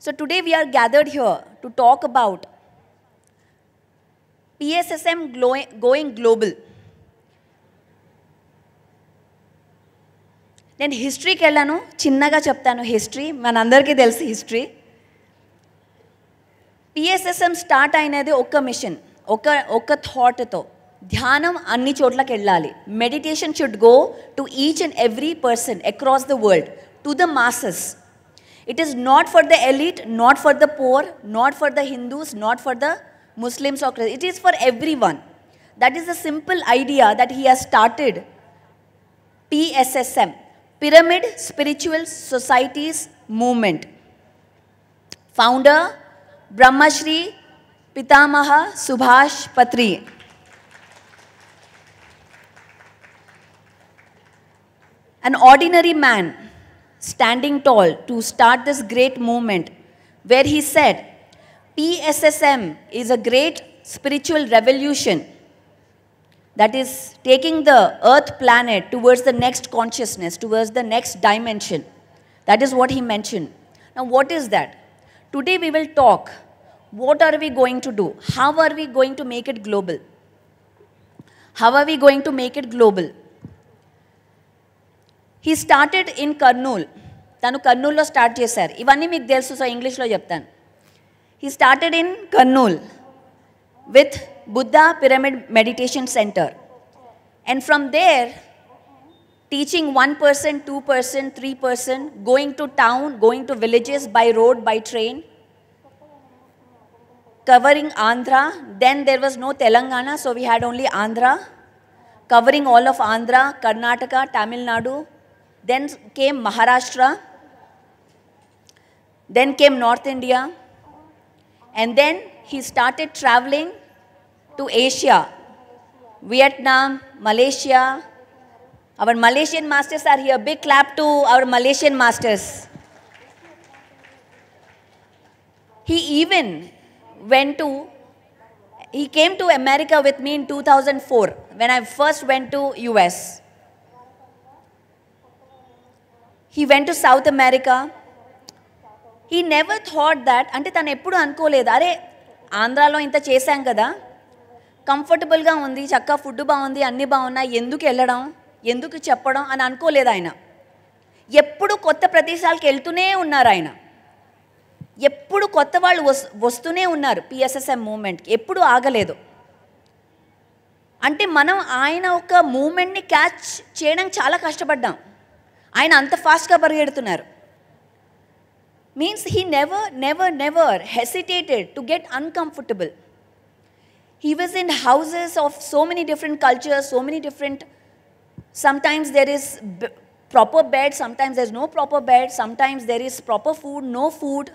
So today we are gathered here to talk about PSSM going global. నేను హిస్టరీకి వెళ్ళాను, చిన్నగా చెప్తాను. హిస్టరీ మనందరికీ తెలుసు. హిస్టరీ పిఎస్ఎస్ఎం స్టార్ట్ అయినది ఒక మిషన్, ఒక థాట్తో. ధ్యానం అన్ని చోట్లకి వెళ్ళాలి. Meditation should go to each and every person across the world, to the masses. It is not for the elite, not for the poor, not for the Hindus, not for the Muslims or Christians. It is for everyone. That is the simple idea that he has started PSSM, Pyramid Spiritual Societies Movement. Founder Brahmashri Pitamaha Subhash Patri. An ordinary man standing tall to start this great movement, where he said, PSSM is a great spiritual revolution that is taking the earth planet towards the next consciousness, towards the next dimension. That is what he mentioned. Now what is that? Today we will talk, what are we going to do? How are we going to make it global? How are we going to make it global? He started in Kurnool. తను కర్నూల్లో start చేశారు. ఇవన్నీ మీకు తెలుసు, so ఇంగ్లీష్లో చెప్తాను. He started in Kurnool with Buddha Pyramid Meditation Center. And from there, teaching 1 person, 2 person, 3 person, going to town, going to villages by road, by train, covering Andhra. Then there was no Telangana, so we had only Andhra. Covering all of Andhra, Karnataka, Tamil Nadu. Then came Maharashtra, then came North India, and then he started traveling to Asia, Vietnam, Malaysia. Our Malaysian masters are here. Big clap to our Malaysian masters. He even he came to America with me in 2004 when I first went to US. He went to South America. He never thought that, అంటే తను ఎప్పుడు అనుకోలేదు, అరే ఆంధ్రాలో ఇంత చేశాం కదా, కంఫర్టబుల్గా ఉంది, చక్కగా ఫుడ్ బాగుంది, అన్నీ బాగున్నాయి, ఎందుకు వెళ్ళడం, ఎందుకు చెప్పడం అని అనుకోలేదు ఆయన. ఎప్పుడు కొత్త ప్రదేశాలకు వెళ్తూనే ఉన్నారు ఆయన. ఎప్పుడు కొత్త వాళ్ళు వస్తూనే ఉన్నారు పిఎస్ఎస్ఎం మూమెంట్కి, ఎప్పుడు ఆగలేదు. అంటే మనం ఆయన ఒక మూమెంట్ని క్యాచ్ చేయడానికి చాలా కష్టపడ్డాం. ఆయన అంత ఫాస్ట్గా పరిగెడుతున్నారు. Means he never hesitated to get uncomfortable. He was in houses of so many different cultures, so many different, sometimes there is proper bed, sometimes there is no proper bed, sometimes there is proper food, no food.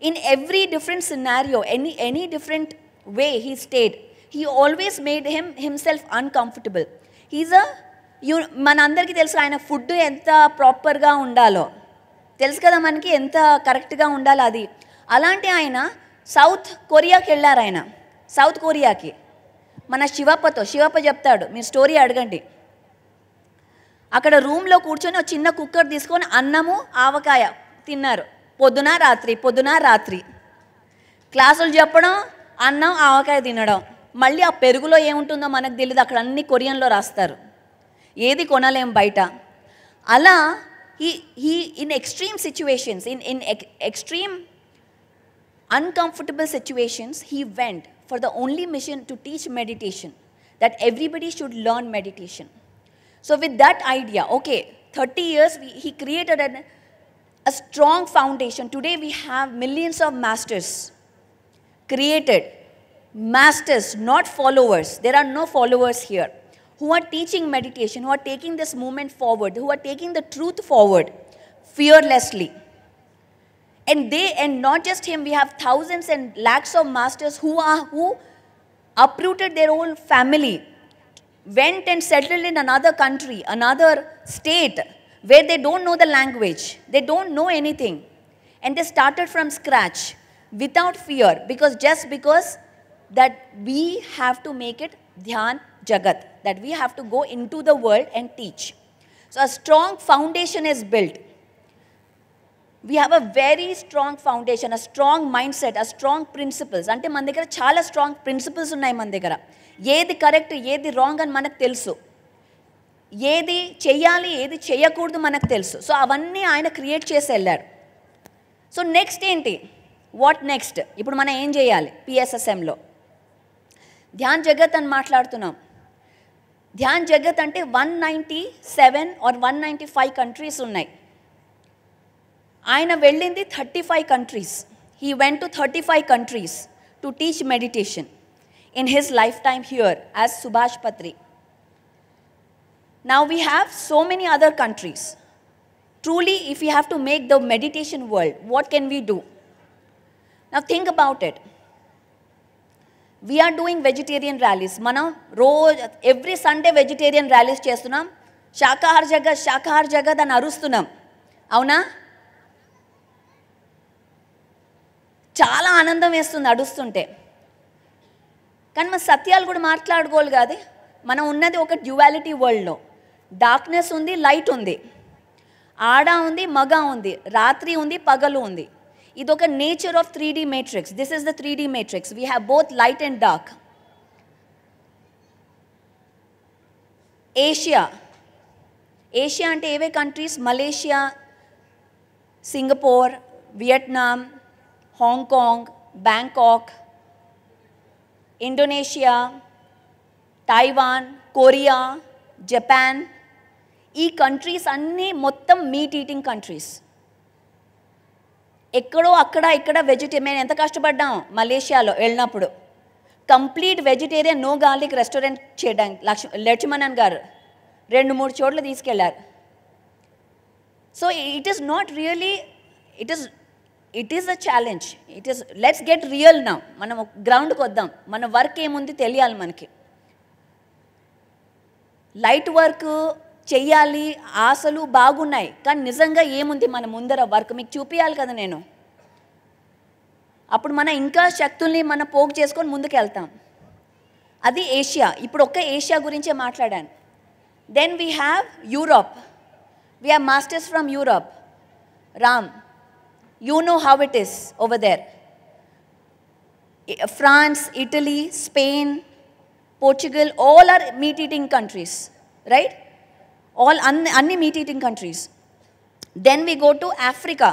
In every different scenario, any different way he stayed, he always made himself uncomfortable. He's a మనందరికీ తెలుసు ఆయన food ఎంత ప్రాపర్గా ఉండాలో తెలుసు కదా మనకి, ఎంత కరెక్ట్గా ఉండాలో అది. అలాంటి ఆయన సౌత్ కొరియాకి వెళ్ళారు. ఆయన సౌత్ కొరియాకి మన శివప్ప చెప్తాడు, మీరు స్టోరీ అడగండి. అక్కడ రూమ్లో కూర్చొని ఒక చిన్న కుక్కర్ తీసుకొని అన్నము ఆవకాయ తిన్నారు పొద్దున రాత్రి. క్లాసులు చెప్పడం, అన్నం ఆవకాయ తినడం. మళ్ళీ ఆ పెరుగులో ఏముంటుందో మనకు తెలియదు, అక్కడ అన్ని కొరియన్లో రాస్తారు, ఏది కొనలేం బయట. అలా he in extreme situations, in extreme uncomfortable situations, he went for the only mission to teach meditation, that everybody should learn meditation. So with that idea, okay, 30 years he created a strong foundation. Today we have millions of masters created, masters, not followers. There are no followers here, who are teaching meditation, who are taking this movement forward, who are taking the truth forward fearlessly. And not just him, we have thousands and lakhs of masters who uprooted their own family, went and settled in another country, another state, where they don't know the language, they don't know anything, and they started from scratch without fear, because that we have to make it Dhyan Jagat, that we have to go into the world and teach. So a strong foundation is built. We have a very strong foundation, a strong mind set, a strong principles. అంటే మన దగ్గర చాలా strong principles ఉన్నాయి మన దగ్గర. ఏది correct ఏది wrong అని మనకు తెలుసు, ఏది చెయ్యాలి ఏది చేయకూడదు మనకు తెలుసు. సో అవన్నీ ఆయన క్రియేట్ చేసి వెళ్ళారు. సో నెక్స్ట్ ఏంటి, వాట్ నెక్స్ట్? ఇప్పుడు మనం ఏం చేయాలి పిఎస్ఎస్ఎంలో? ధ్యాన్ జగత్ అని మాట్లాడుతున్నాం. ధ్యాన్ జగత్ అంటే 197 or 195 కంట్రీస్ ఉన్నాయి. ఆయన వెళ్ళింది 35 countries. He went to 35 countries to teach meditation in his life time here as Subhash Patri. Now we have so many other countries. Truly, if we have to make the meditation world, what can we do? Now think about it. We are doing vegetarian rallies. Manam every Sunday vegetarian rallies chestunam. Shakahar jagad అని అరుస్తున్నాం, అవునా? చాలా ఆనందం వేస్తుంది అడుస్తుంటే. కానీ మన సత్యాలు కూడా మాట్లాడుకోవాలి కాదు. మనం ఉన్నది ఒక డ్యువాలిటీ వరల్డ్లో. డార్క్నెస్ ఉంది, లైట్ ఉంది, ఆడ ఉంది, మగ ఉంది, రాత్రి ఉంది, పగలు ఉంది. ఇది ఒక nature of 3D matrix. This is the 3D matrix. We have both light and dark. Asia అంటే ఏవే countries? Malaysia, Singapore, Vietnam, Hong Kong, Bangkok, Indonesia, Taiwan, Korea, Japan. ఈ కంట్రీస్ అన్నీ మొత్తం మీట్ ఈటింగ్ కంట్రీస్. ఎక్కడో అక్కడ ఇక్కడ మేము ఎంత కష్టపడ్డాం మలేషియాలో వెళ్ళినప్పుడు. Complete vegetarian no garlic restaurant చేయడానికి లక్ష్మణన్ గారు 2-3 చోట్ల తీసుకెళ్లారు. So it is not really, it is a challenge. Let's get real now. మనం గ్రౌండ్కి వద్దాం. మన వర్క్ ఏముంది తెలియాలి మనకి. లైట్ వర్క్ చెయ్యాలి, ఆశలు బాగున్నాయి, కానీ నిజంగా ఏముంది మన ముందర వర్క్ మీకు చూపించాలి కదా నేను. అప్పుడు మనం ఇంకా శక్తుల్ని మనం పోగు చేసుకొని ముందుకు వెళ్తాం. అది ఏషియా. ఇప్పుడు ఒక్క ఏషియా గురించే మాట్లాడాను. Then we have Europe. We have masters from Europe. Ram, you know how it is over there. France, Italy, Spain, Portugal, all are meat-eating countries, right? All unni meat-eating countries. Then we go to Africa.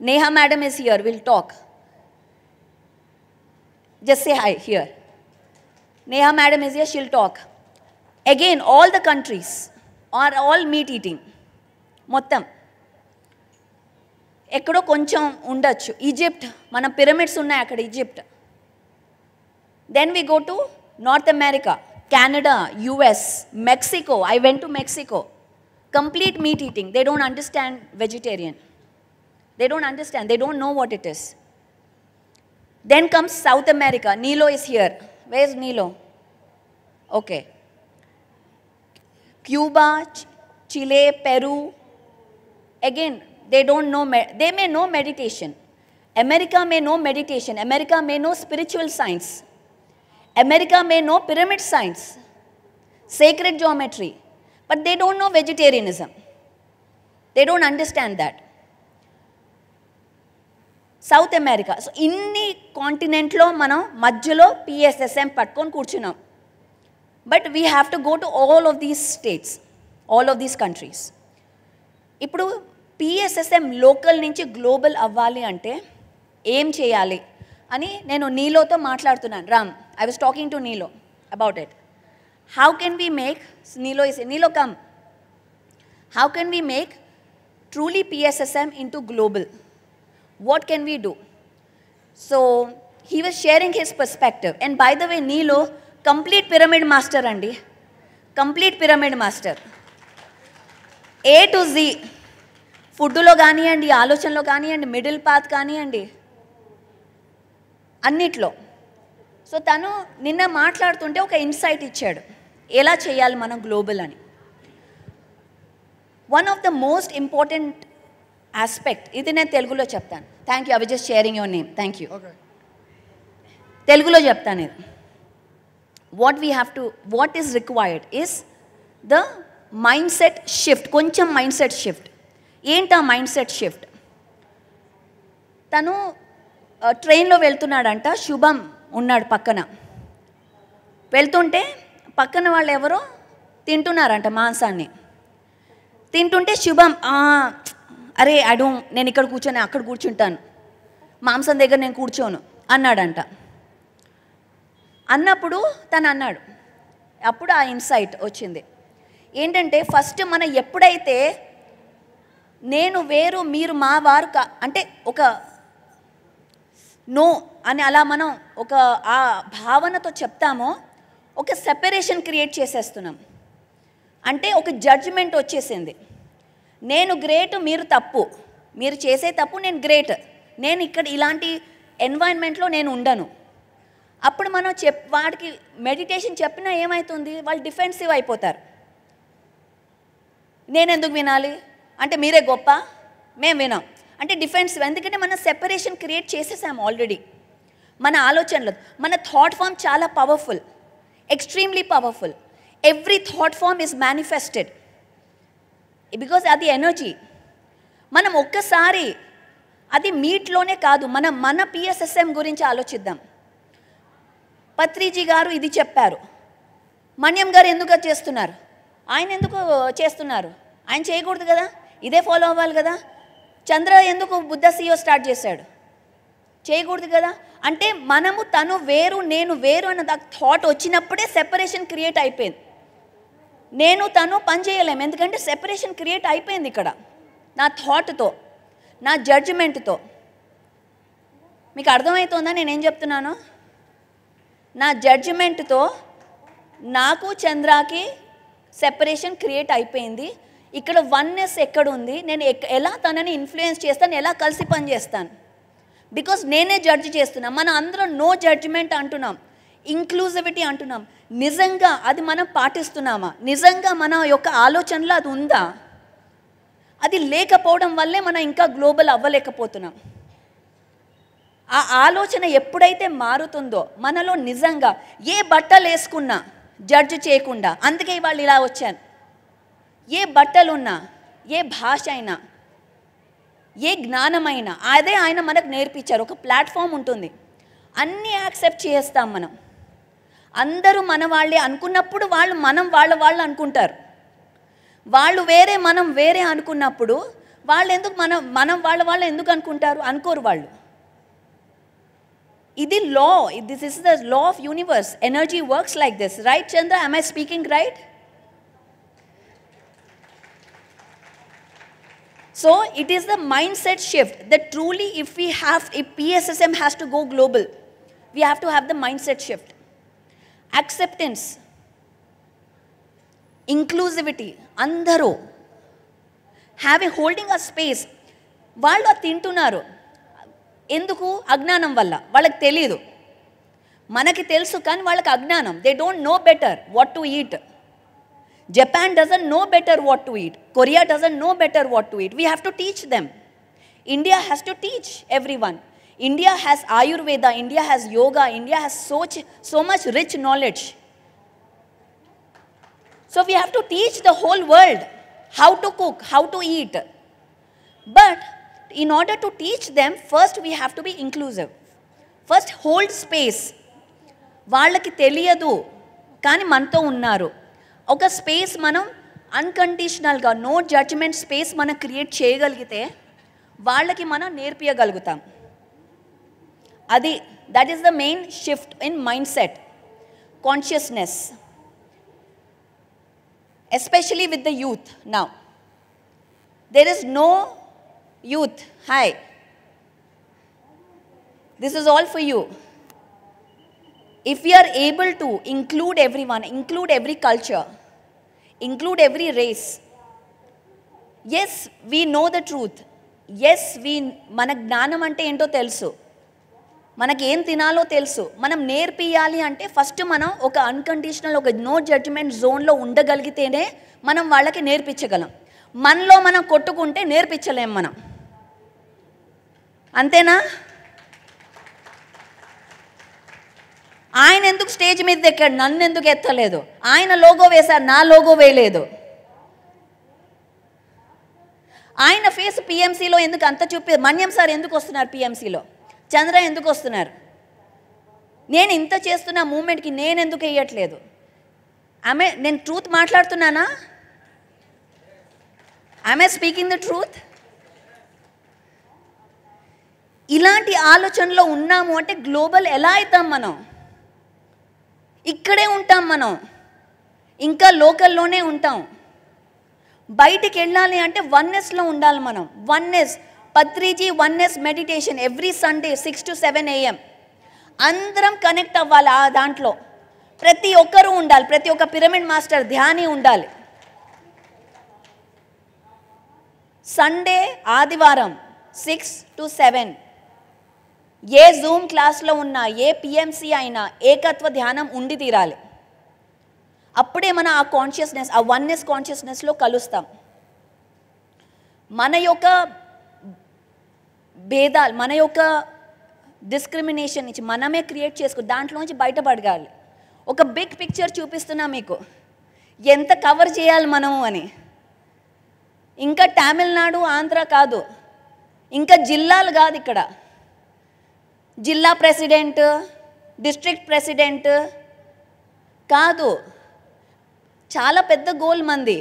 Neha madam is here, we'll talk. Just say hi here. Neha madam is here, she'll talk. Again, all the countries are all meat-eating. Mottam. Ekkado koncham undachu. Egypt, mana pyramids unnai akkada Egypt. Then we go to North America, Canada, US, Mexico. I went to Mexico. Complete meat eating. They don't understand vegetarian. They don't understand. They don't know what it is. Then comes South America. Nilo is here. Where is Nilo? Okay. Cuba, Chile, Peru. Again, they don't know. They may know meditation. America may know meditation. America may know spiritual science. America may know pyramid science, sacred geometry, but they don't know vegetarianism. They don't understand that. South America. So, inni continent lo manam madhyalo PSSM pattukoni kurchunnam. But we have to go to all of these states, all of these countries. Ippudu PSSM local nunchi global avvali ante em cheyali అని నేను నీలోతో మాట్లాడుతున్నాను. Ram, I was talking to Nilo about it. How can we make, Nilo come. How can we make truly PSSM into global? What can we do? So, he was sharing his perspective. And by the way, Nilo, complete pyramid master andi. Complete pyramid master. A to Z. ఫుడ్లో కానివ్వండి, ఆలోచనలో కానివ్వండి, middle path కానివ్వండి, అన్నిట్లో. So తను నిన్న మాట్లాడుతుంటే ఒక ఇన్సైట్ ఇచ్చాడు, ఎలా చేయాలి మనం గ్లోబల్ అని. One of the most important aspect, ఇది నేను తెలుగులో చెప్తాను. Thank you, I was just sharing your name. Thank you. తెలుగులో చెప్తాను ఇది. What is required is the mind set shift. కొంచెం మైండ్ సెట్ షిఫ్ట్. ఏంటా మైండ్ సెట్ షిఫ్ట్? తను ట్రైన్లో వెళ్తున్నాడంట, శుభం ఉన్నాడు పక్కన. వెళ్తుంటే పక్కన వాళ్ళు ఎవరో తింటున్నారంట మాంసాన్ని. తింటుంటే శుభం అరే నేను ఇక్కడ కూర్చొని అక్కడ కూర్చుంటాను, మాంసం దగ్గర నేను కూర్చోను అన్నాడంట. అన్నప్పుడు తను అన్నాడు, అప్పుడు ఆ ఇన్సైట్ వచ్చింది ఏంటంటే, ఫస్ట్ మనం ఎప్పుడైతే నేను వేరు మీరు మా వారు అంటే ఒక నో అని అలా మనం ఒక ఆ భావనతో చెప్తామో ఒక సెపరేషన్ క్రియేట్ చేసేస్తున్నాం. అంటే ఒక జడ్జిమెంట్ వచ్చేసింది, నేను గ్రేట్ మీరు తప్పు, మీరు చేసే తప్పు, నేను గ్రేట్, నేను ఇక్కడ ఇలాంటి ఎన్వైరన్మెంట్లో నేను ఉండను. అప్పుడు మనం వాడికి మెడిటేషన్ చెప్పినా ఏమవుతుంది, వాళ్ళు డిఫెన్సివ్ అయిపోతారు. నేను ఎందుకు వినాలి అంటే మీరే గొప్ప, మేము వినాం అంటే డిఫెన్సివ్. ఎందుకంటే మనం సెపరేషన్ క్రియేట్ చేసేసాము ఆల్రెడీ మన ఆలోచనలు. మన థాట్ ఫామ్ చాలా powerful, extremely powerful. Every thought form is manifested because అది ఎనర్జీ. మనం ఒక్కసారి అది మీట్లోనే కాదు, మన పిఎస్ఎస్ఎం గురించి ఆలోచిద్దాం. పత్రిజీ గారు ఇది చెప్పారు, మన్యం గారు ఎందుకు చేస్తున్నారు, ఆయన ఎందుకు చేస్తున్నారు, ఆయన చేయకూడదు కదా, ఇదే ఫాలో అవ్వాలి కదా. చంద్ర ఎందుకు బుద్ధ CEO స్టార్ట్ చేశాడు, చేయకూడదు కదా. అంటే మనము తను వేరు నేను వేరు అన్న థాట్ వచ్చినప్పుడే సెపరేషన్ క్రియేట్ అయిపోయింది. నేను తను పని చేయలేము, ఎందుకంటే సెపరేషన్ క్రియేట్ అయిపోయింది ఇక్కడ నా థాట్తో, నా జడ్జిమెంట్తో. మీకు అర్థమవుతుందా నేనేం చెప్తున్నాను? నా జడ్జిమెంట్తో నాకు చంద్రాకి సెపరేషన్ క్రియేట్ అయిపోయింది. ఇక్కడ వన్నెస్ ఎక్కడుంది, నేను ఎలా తనని ఇన్ఫ్లుయెన్స్ చేస్తాను, ఎలా కలిసి పని చేస్తాను, బికాజ్ నేనే జడ్జి చేస్తున్నా. మనం అందరం నో జడ్జిమెంట్ అంటున్నాం, ఇంక్లూజివిటీ అంటున్నాం. నిజంగా అది మనం పాటిస్తున్నామా? నిజంగా మన యొక్క ఆలోచనలో అది ఉందా? అది లేకపోవడం వల్లే మనం ఇంకా గ్లోబల్ అవ్వలేకపోతున్నాం. ఆ ఆలోచన ఎప్పుడైతే మారుతుందో మనలో నిజంగా ఏ బట్టలు వేసుకున్నా జడ్జి చేయకుండా, అందుకే వాళ్ళు ఇలా వచ్చాను. ఏ బట్టలున్నా, ఏ భాష అయినా, ఏ జ్ఞానమైనా అదే ఆయన మనకు నేర్పించారు. ఒక ప్లాట్ఫామ్ ఉంటుంది, అన్నీ యాక్సెప్ట్ చేస్తాం మనం. అందరూ మన వాళ్ళే అనుకున్నప్పుడు వాళ్ళు వాళ్ళు అనుకుంటారు. వాళ్ళు వేరే మనం వేరే అనుకున్నప్పుడు వాళ్ళు ఎందుకు మనం వాళ్ళ ఎందుకు అనుకుంటారు? అనుకోరు వాళ్ళు. ఇది law, this is the law of universe. Energy works like this, right Chandra? am I speaking right? So it is the mindset shift that truly if PSSM has to go global, we have to have the mindset shift. Acceptance, inclusivity, andaru holding a space. వాళ్ళు తింటున్నారు ఎందుకు? అజ్ఞానం వల్ల. వాళ్ళకి తెలియదు, మనకి తెలుసు కానీ వాళ్ళకి అజ్ఞానం. They don't know better what to eat. Japan doesn't know better what to eat. Korea doesn't know better what to eat. We have to teach them. India has to teach everyone. India has Ayurveda, India has yoga, India has so much rich knowledge. So we have to teach the whole world how to cook, how to eat. But in order to teach them, first we have to be inclusive. First hold space. వాళ్ళకి తెలియదు కానీ మనతో ఉన్నారు. ఒక space మనం అన్కండిషనల్గా no judgement space మనం create చేయగలిగితే వాళ్ళకి మనం నేర్పించగలుగుతాం. that is the main shift in mindset, consciousness, especially with the youth. Now there is no youth. Hi, this is all for you. If we are able to include everyone, include every culture, include every race, yes, we know the truth. Yes, మన జ్ఞానం అంటే ఏంటో తెలుసు, మనకి ఏం తినాలో తెలుసు. మనం నేర్పియాలి అంటే ఫస్ట్ మనం ఒక అన్కండిషనల్, ఒక నో జడ్జిమెంట్ జోన్లో ఉండగలిగితేనే మనం వాళ్ళకి నేర్పించగలం. మనలో మనం కొట్టుకుంటే నేర్పించలేం మనం. అంతేనా? ఆయన ఎందుకు స్టేజ్ మీద ఎక్కాడు, నన్ను ఎందుకు ఎత్తలేదు? ఆయన లోగో వేశారు, నా లోగో వేయలేదు. ఆయన ఫేస్ పిఎంసీలో ఎందుకు అంత చూపి, మన్యం సార్ ఎందుకు వస్తున్నారు పిఎంసీలో, చంద్ర ఎందుకు వస్తున్నారు? నేను ఇంత చేస్తున్న మూమెంట్కి నేను ఎందుకు వేయట్లేదు? నేను ట్రూత్ మాట్లాడుతున్నానా? I speaking the truth? ఇలాంటి ఆలోచనలో ఉన్నాము అంటే గ్లోబల్ ఎలా అవుతాం మనం? ఇక్కడే ఉంటాం మనం, ఇంకా లోకల్లోనే ఉంటాం. బయటికి వెళ్ళాలి అంటే వన్నెస్లో ఉండాలి మనం. Oneness, Patriji oneness meditation every Sunday 6 to 7 AM. అందరం కనెక్ట్ అవ్వాలి ఆ దాంట్లో. ప్రతి ఒక్కరూ ఉండాలి, ప్రతి ఒక్క పిరమిడ్ మాస్టర్ ధ్యాని ఉండాలి. సండే ఆదివారం 6 to 7 ఏ జూమ్ క్లాస్లో ఉన్నా, ఏ పిఎంసి అయినా ఏకత్వ ధ్యానం ఉండి తీరాలి. అప్పుడే మన ఆ కాన్షియస్నెస్, ఆ వన్నెస్ కాన్షియస్నెస్లో కలుస్తాం. మన యొక్క భేదాలు, మన యొక్క డిస్క్రిమినేషన్ నుంచి మనమే క్రియేట్ చేసుకో, దాంట్లోంచి బయటపడగాలి. ఒక బిగ్ పిక్చర్ చూపిస్తున్నా మీకు, ఎంత కవర్ చేయాలి మనము అని. ఇంకా తమిళనాడు ఆంధ్ర కాదు, ఇంకా జిల్లాలు కాదు, ఇక్కడ జిల్లా ప్రెసిడెంట్, డిస్ట్రిక్ట్ ప్రెసిడెంట్ కాదు. చాలా పెద్ద గోల్ మంది.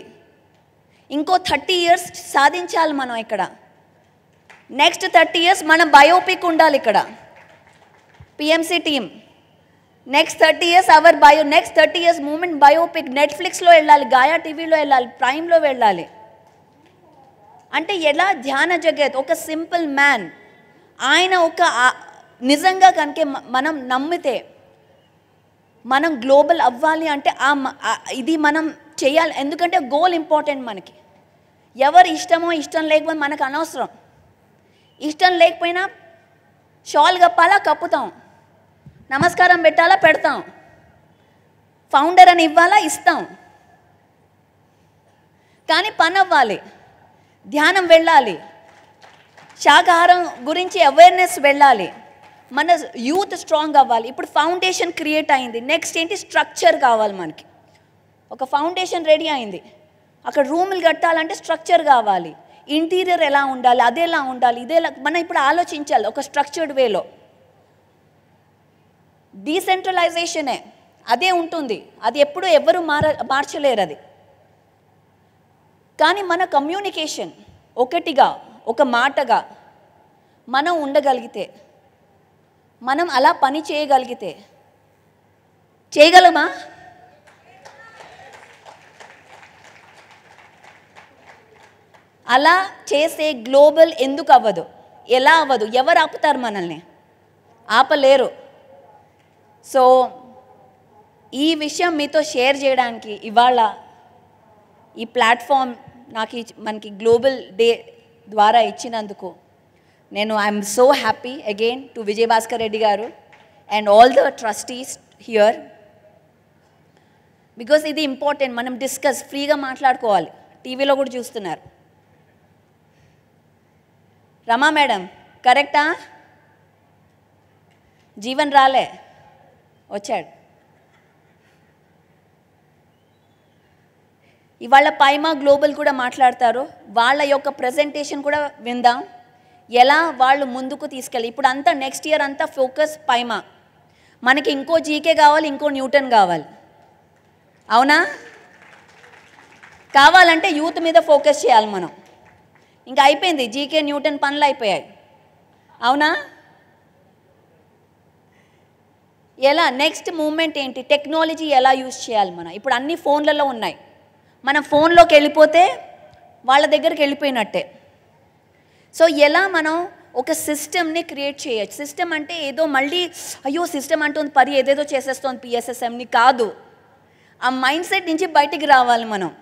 ఇంకో 30 years సాధించాలి మనం ఇక్కడ. నెక్స్ట్ 30 years మన బయోపిక్ ఉండాలి ఇక్కడ, PMC team. Next 30 years our next 30 years movement biopic నెట్ఫ్లిక్స్లో వెళ్ళాలి, గాయా టీవీలో వెళ్ళాలి, ప్రైమ్లో వెళ్ళాలి. అంటే ఎలా ధ్యాన జగత్, ఒక సింపుల్ మ్యాన్, ఆయన ఒక నిజంగా కనుక మనం నమ్మితే మనం గ్లోబల్ అవ్వాలి అంటే ఇది మనం చేయాలి. ఎందుకంటే గోల్ ఇంపార్టెంట్ మనకి. ఎవరు ఇష్టమో ఇష్టం లేకపోతే మనకు అనవసరం. ఇష్టం లేకపోయినా షాల్ కప్పాలా కప్పుతాం, నమస్కారం పెట్టాలా పెడతాం, ఫౌండర్ అని ఇవ్వాలా ఇస్తాం. కానీ పని అవ్వాలి, ధ్యానం వెళ్ళాలి, శాకాహారం గురించి అవేర్నెస్ వెళ్ళాలి, మన యూత్ స్ట్రాంగ్ అవ్వాలి. ఇప్పుడు ఫౌండేషన్ క్రియేట్ అయింది, నెక్స్ట్ ఏంటి? స్ట్రక్చర్ కావాలి మనకి. ఒక ఫౌండేషన్ రెడీ అయింది, అక్కడ రూములు కట్టాలంటే స్ట్రక్చర్ కావాలి. ఇంటీరియర్ ఎలా ఉండాలి, అదేలా ఉండాలి, ఇదేలా మనం ఇప్పుడు ఆలోచించాలి ఒక స్ట్రక్చర్డ్ వేలో. డీసెంట్రలైజేషనే అదే ఉంటుంది, అది ఎప్పుడు ఎవరు మార్చలేరు అది. కానీ మన కమ్యూనికేషన్ ఒకటిగా, ఒక మాటగా మనం ఉండగలిగితే, మనం అలా పని చేయగలిగితే, చేయగలమా? అలా చేసే గ్లోబల్ ఎందుకు అవ్వదు? ఎలా అవ్వదు? ఎవరు ఆపుతారు మనల్ని? ఆపలేరు. సో ఈ విషయం మీతో షేర్ చేయడానికి ఇవాళ ఈ ప్లాట్ఫామ్ నాకు మనకి గ్లోబల్ డే ద్వారా ఇచ్చినందుకు నేను I'm so happy again to Vijayabhaskar Reddy గారు and all the trustees here. Because ఇది ఇంపార్టెంట్, మనం డిస్కస్ ఫ్రీగా మాట్లాడుకోవాలి. టీవీలో కూడా చూస్తున్నారు. రమా మేడం కరెక్టా? జీవన్ రాలే, వచ్చాడు. ఇవాళ పైమా గ్లోబల్ కూడా మాట్లాడతారు, వాళ్ళ యొక్క ప్రజెంటేషన్ కూడా విందాం, ఎలా వాళ్ళు ముందుకు తీసుకెళ్ళి. ఇప్పుడు అంతా నెక్స్ట్ ఇయర్ అంతా ఫోకస్ పైమా. మనకి ఇంకో జీకే కావాలి, ఇంకో న్యూటన్ కావాలి, అవునా? కావాలంటే యూత్ మీద ఫోకస్ చేయాలి మనం. ఇంకా అయిపోయింది, జీకే న్యూటన్ పనులు అయిపోయాయి, అవునా? ఎలా నెక్స్ట్ మూమెంట్ ఏంటి? టెక్నాలజీ ఎలా యూజ్ చేయాలి మనం? ఇప్పుడు అన్ని ఫోన్లలో ఉన్నాయి, మనం ఫోన్లోకి వెళ్ళిపోతే వాళ్ళ దగ్గరికి వెళ్ళిపోయినట్టే. సో ఎలా మనం ఒక సిస్టమ్ని క్రియేట్ చేయొచ్చు? సిస్టమ్ అంటే ఏదో మళ్ళీ అయ్యో సిస్టమ్ అంటుంది పరి ఏదేదో చేసేస్తోంది పిఎస్ఎస్ఎంని కాదు. ఆ మైండ్ సెట్ నుంచి బయటికి రావాలి మనం.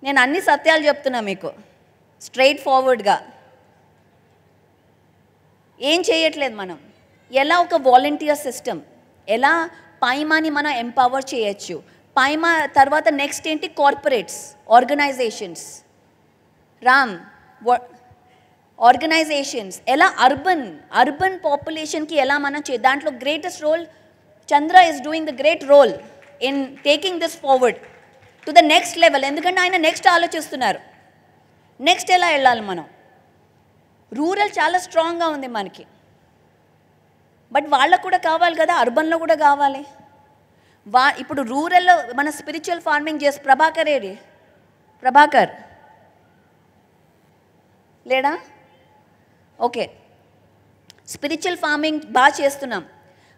నేను అన్ని సత్యాలు చెప్తున్నా మీకు స్ట్రైట్ ఫార్వర్డ్గా. ఏం చేయట్లేదు మనం. ఎలా ఒక వాలంటీర్ సిస్టమ్, ఎలా పైమాని మనం ఎంపవర్ చేయొచ్చు. పైమా తర్వాత నెక్స్ట్ ఏంటి? Corporates, organisations. రామ్ ఆర్గనైజేషన్స్ ఎలా అర్బన్ పాపులేషన్కి ఎలా మనం దాంట్లో greatest role Chandra is doing the great role in taking this forward to the next level. ఎందుకంటే ఆయన నెక్స్ట్ ఆలోచిస్తున్నారు. నెక్స్ట్ ఎలా వెళ్ళాలి మనం? రూరల్ చాలా స్ట్రాంగ్గా ఉంది మనకి, బట్ వాళ్ళకు కూడా కావాలి కదా, అర్బన్లో కూడా కావాలి. ఇప్పుడు రూరల్లో మన స్పిరిచువల్ ఫార్మింగ్ చేసి ప్రభాకర్ లేడా? ఓకే, స్పిరిచువల్ ఫార్మింగ్ బాగా చేస్తున్నాం,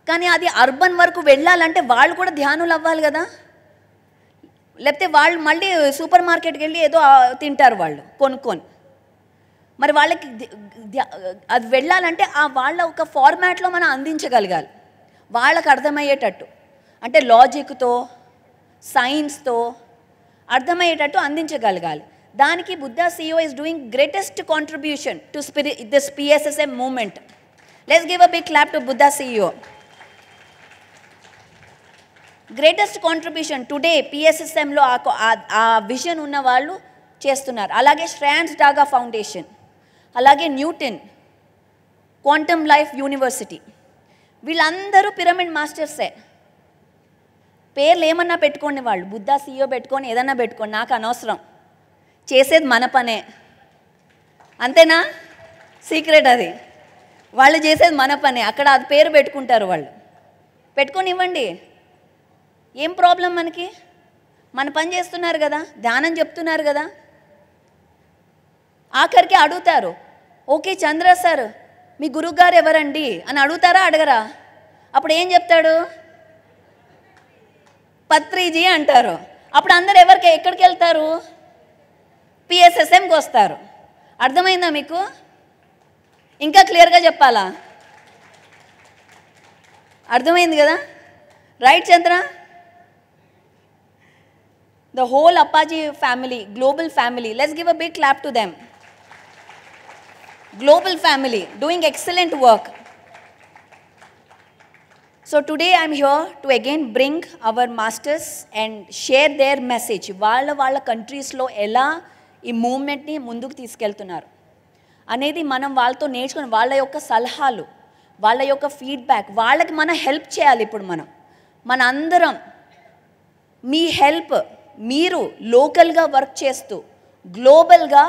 కానీ అది అర్బన్ వరకు వెళ్ళాలంటే వాళ్ళు కూడా ధ్యానులు అవ్వాలి కదా. లేకపోతే వాళ్ళు మళ్ళీ సూపర్ మార్కెట్కి వెళ్ళి ఏదో తింటారు వాళ్ళు కొనుక్కొని. మరి వాళ్ళకి అది వెళ్ళాలంటే వాళ్ళ ఒక ఫార్మాట్లో మనం అందించగలగాలి, వాళ్ళకు అర్థమయ్యేటట్టు, అంటే లాజిక్తో సైన్స్తో అర్థమయ్యేటట్టు అందించగలగాలి. దానికి Buddha CEO is doing greatest contribution to this PSSM movement. Let's give a big clap to Buddha CEO. Greatest contribution today PSSMలో ఆ విజన్ ఉన్న వాళ్ళు చేస్తున్నారు. అలాగే శ్రేయాన్స్ డాగా ఫౌండేషన్, అలాగే న్యూటన్, క్వాంటమ్ లైఫ్ యూనివర్సిటీ, వీళ్ళందరూ పిరమిడ్ మాస్టర్సే. పేర్లు ఏమన్నా పెట్టుకోండి, వాళ్ళు బుద్ధా CEO పెట్టుకొని ఏదన్నా పెట్టుకోండి, నాకు అనవసరం, చేసేది మన పనే, అంతేనా? సీక్రెట్ అది, వాళ్ళు చేసేది మన పనే, అక్కడ అది పేరు పెట్టుకుంటారు వాళ్ళు, పెట్టుకొని ఇవ్వండి, ఏం ప్రాబ్లం మనకి? మన పని చేస్తున్నారు కదా, ధ్యానం చెప్తున్నారు కదా. ఆఖరికి అడుగుతారు, ఓకే చంద్ర సార్ మీ గురువుగారు ఎవరండి అని అడుగుతారా అడగరా? అప్పుడు ఏం చెప్తాడు? పత్రిజీ అంటారు. అప్పుడు అందరు ఎక్కడికి వెళ్తారు? PSSMకి వస్తారు. అర్థమైందా మీకు? ఇంకా క్లియర్గా చెప్పాలా? అర్థమైంది కదా? Right Chandra? The whole Apache family, global family, let's give a big clap to them. Global family, doing excellent work. So today I'm here to again bring our masters and share their message. వాళ్ళ కంట్రీస్లో ఎలా ఈ మూవ్మెంట్ని ముందుకు తీసుకెళ్తున్నారు అనేది మనం వాళ్ళతో నేర్చుకుని, వాళ్ళ యొక్క సలహాలు, వాళ్ళ యొక్క ఫీడ్బ్యాక్, వాళ్ళకి మనం హెల్ప్ చేయాలి. ఇప్పుడు మన అందరం మీ హెల్ప్, మీరు లోకల్గా వర్క్ చేస్తూ గ్లోబల్గా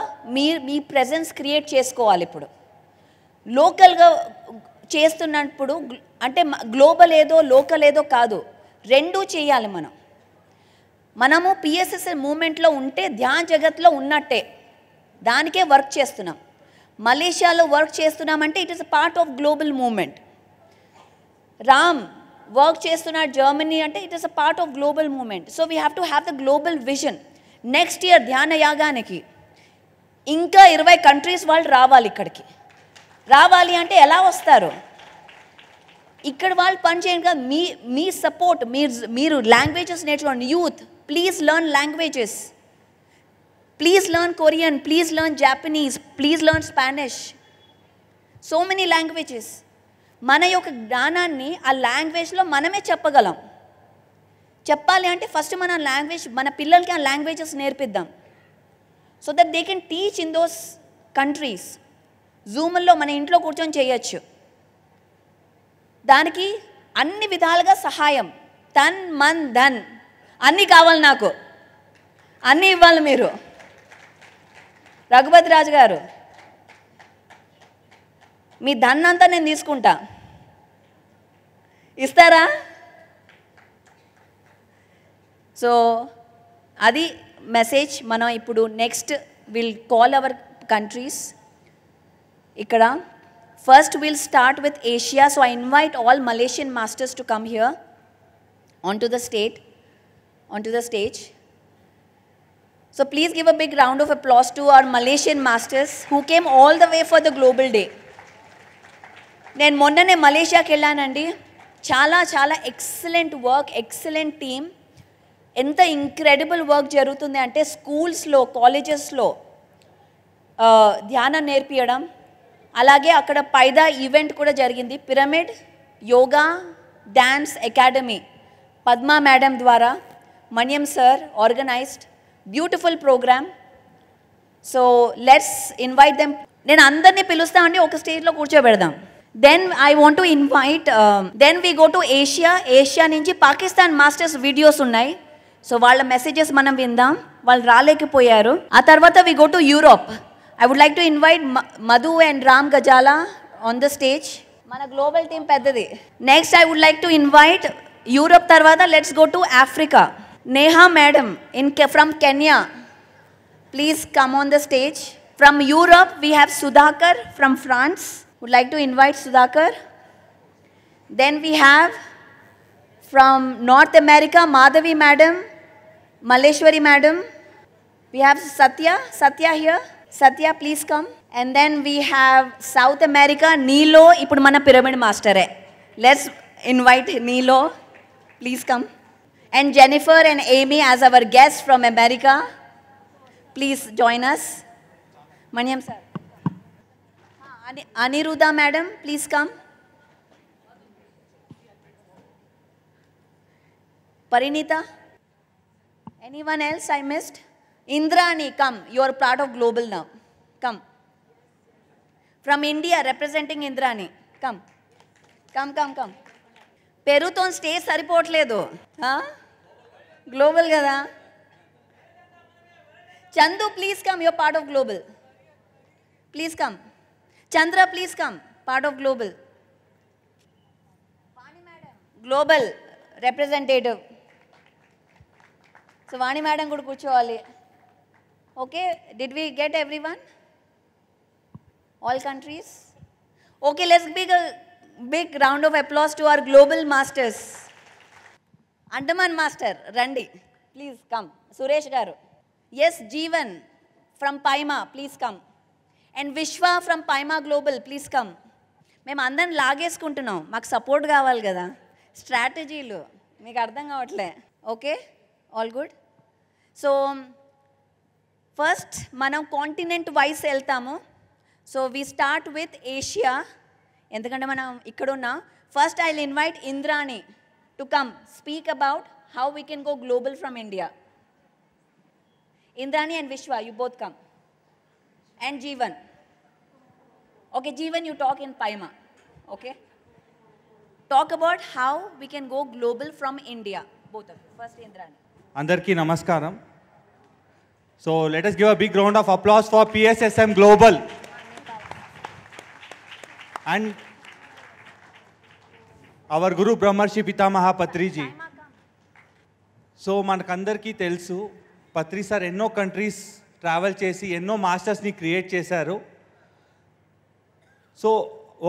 మీ ప్రెజెన్స్ క్రియేట్ చేసుకోవాలి. ఇప్పుడు లోకల్గా చేస్తున్నప్పుడు అంటే గ్లోబల్ ఏదో లోకల్ ఏదో కాదు, రెండూ చేయాలి. మనము PSSM మూమెంట్లో ఉంటే ధ్యాన జగత్లో ఉన్నట్టే, దానికే వర్క్ చేస్తున్నాం. మలేషియాలో వర్క్ చేస్తున్నామంటే it is a part of global movement. Ram work చేస్తున్నారు జర్మనీ అంటే it is a part of global movement. So we have to have the global vision. Next year ధ్యాన యాగానికి ఇంకా 20 కంట్రీస్ వాళ్ళు రావాలి. ఇక్కడికి రావాలి అంటే ఎలా వస్తారు? ఇక్కడ వాళ్ళు పని చేయండి కదా, మీ సపోర్ట్, మీరు లాంగ్వేజెస్ నేర్చుకోండి. Youth, please learn languages, please learn Korean, please learn Japanese, please learn Spanish, so many languages. మన యొక్క జ్ఞానాన్ని ఆ లాంగ్వేజ్లో మనమే చెప్పగలం. చెప్పాలి అంటే ఫస్ట్ మన పిల్లలకి ఆ లాంగ్వేజెస్ నేర్పిద్దాం, so that they can teach in those countries. జూమ్లో మన ఇంట్లో కూర్చొని చేయొచ్చు. దానికి అన్ని విధాలుగా సహాయం, తన్ మన్ ధన్ అన్నీ కావాలి నాకు, అన్నీ ఇవ్వాలి మీరు. రఘుపతి రాజు గారు, మీ ధన్ అంతా నేను తీసుకుంటా, ఇస్తారా? సో అది మెసేజ్. మనం ఇప్పుడు next will call our countries. ఇక్కడ first will start with Asia. So I invite all Malaysian masters to come here onto the stage. So please give a big round of applause to our Malaysian masters who came all the way for the global day. నేను మొన్ననే మలేషియాకి వెళ్ళానండి. చాలా చాలా excellent work, excellent team. ఎంత incredible work జరుగుతుంది అంటే స్కూల్స్లో, కాలేజెస్లో ధ్యానం నేర్పించడం. అలాగే అక్కడ పైదా ఈవెంట్ కూడా జరిగింది. Pyramid yoga dance academy Padma madam ద్వారా Manyam sir organised beautiful programme. So let's invite them. నేను అందరినీ పిలుస్తా అండి, ఒక స్టేజ్లో కూర్చోబెడదాం. Then I want to invite, then we go to Asia. Asia నుంచి పాకిస్తాన్ మాస్టర్స్ వీడియోస్ ఉన్నాయి. సో వాళ్ళ మెసేజెస్ మనం విందాం. వాళ్ళు రాలేకపోయారు. ఆ తర్వాత we go to Europe. I would like to invite Madhu and Ram Gazala on the stage. మన గ్లోబల్ టీమ్ పెద్దది. Next I would like to invite Europe తర్వాత let's go to Africa. Neha madam from Kenya, please come on the stage. From Europe we have Sudhakar from France. Would like to invite Sudhakar. Then we have from North America Madhavi madam, Malleswari madam. We have Satya here. Satya, please come. And then we have South America, Nilo. Ippudu mana pyramid master hai. Let's invite Nilo. Please come. And Jennifer and Amy as our guests from America. Please join us. Maniam sir. Aniruddha madam, please come. Parinita. Anyone else I missed? Indrani, come. You are part of global now. Come. From India, representing Indrani. Come. Come. Peruto stay saripotledu. Global kada. Chandu, please come. You are part of global. Please come. Chandra, please come. Part of global. Vani madam. Global representative. So Vani madam kuda కూర్చోవాలి. Okay, did we get everyone? All countries? Okay, let's give a big round of applause to our global masters. Andaman master, Randi, please come. Suresh garu. Yes, Jeevan from Paima, please come. And Vishwa from Paima Global, please come. మేము అందరిని లాగేసుకుంటున్నాం, మాకు support కావాలి కదా. స్ట్రాటజీలు మీకు అర్థం కావట్లే. Okay, all good. So first మనం continent wise వెళ్తాము. So we start with Asia, ఎందుకంటే మనం ఇక్కడ ఉన్నాం. First I will invite Indrani to come speak about how we can go global from India. Indrani and Vishwa, you both come. And Jeevan. Okay, Jeevan, you talk in పైమా. Okay, talk about how we can go global from India. Both of you. First Indrani. అందరికీ నమస్కారం. So let us give a big round of applause for PSSM Global and our Guru Brahmarshi Pitamaha Patri ji. So manakandarki telusu Patri sir enno countries travel chesi enno masters ni create chesaru. So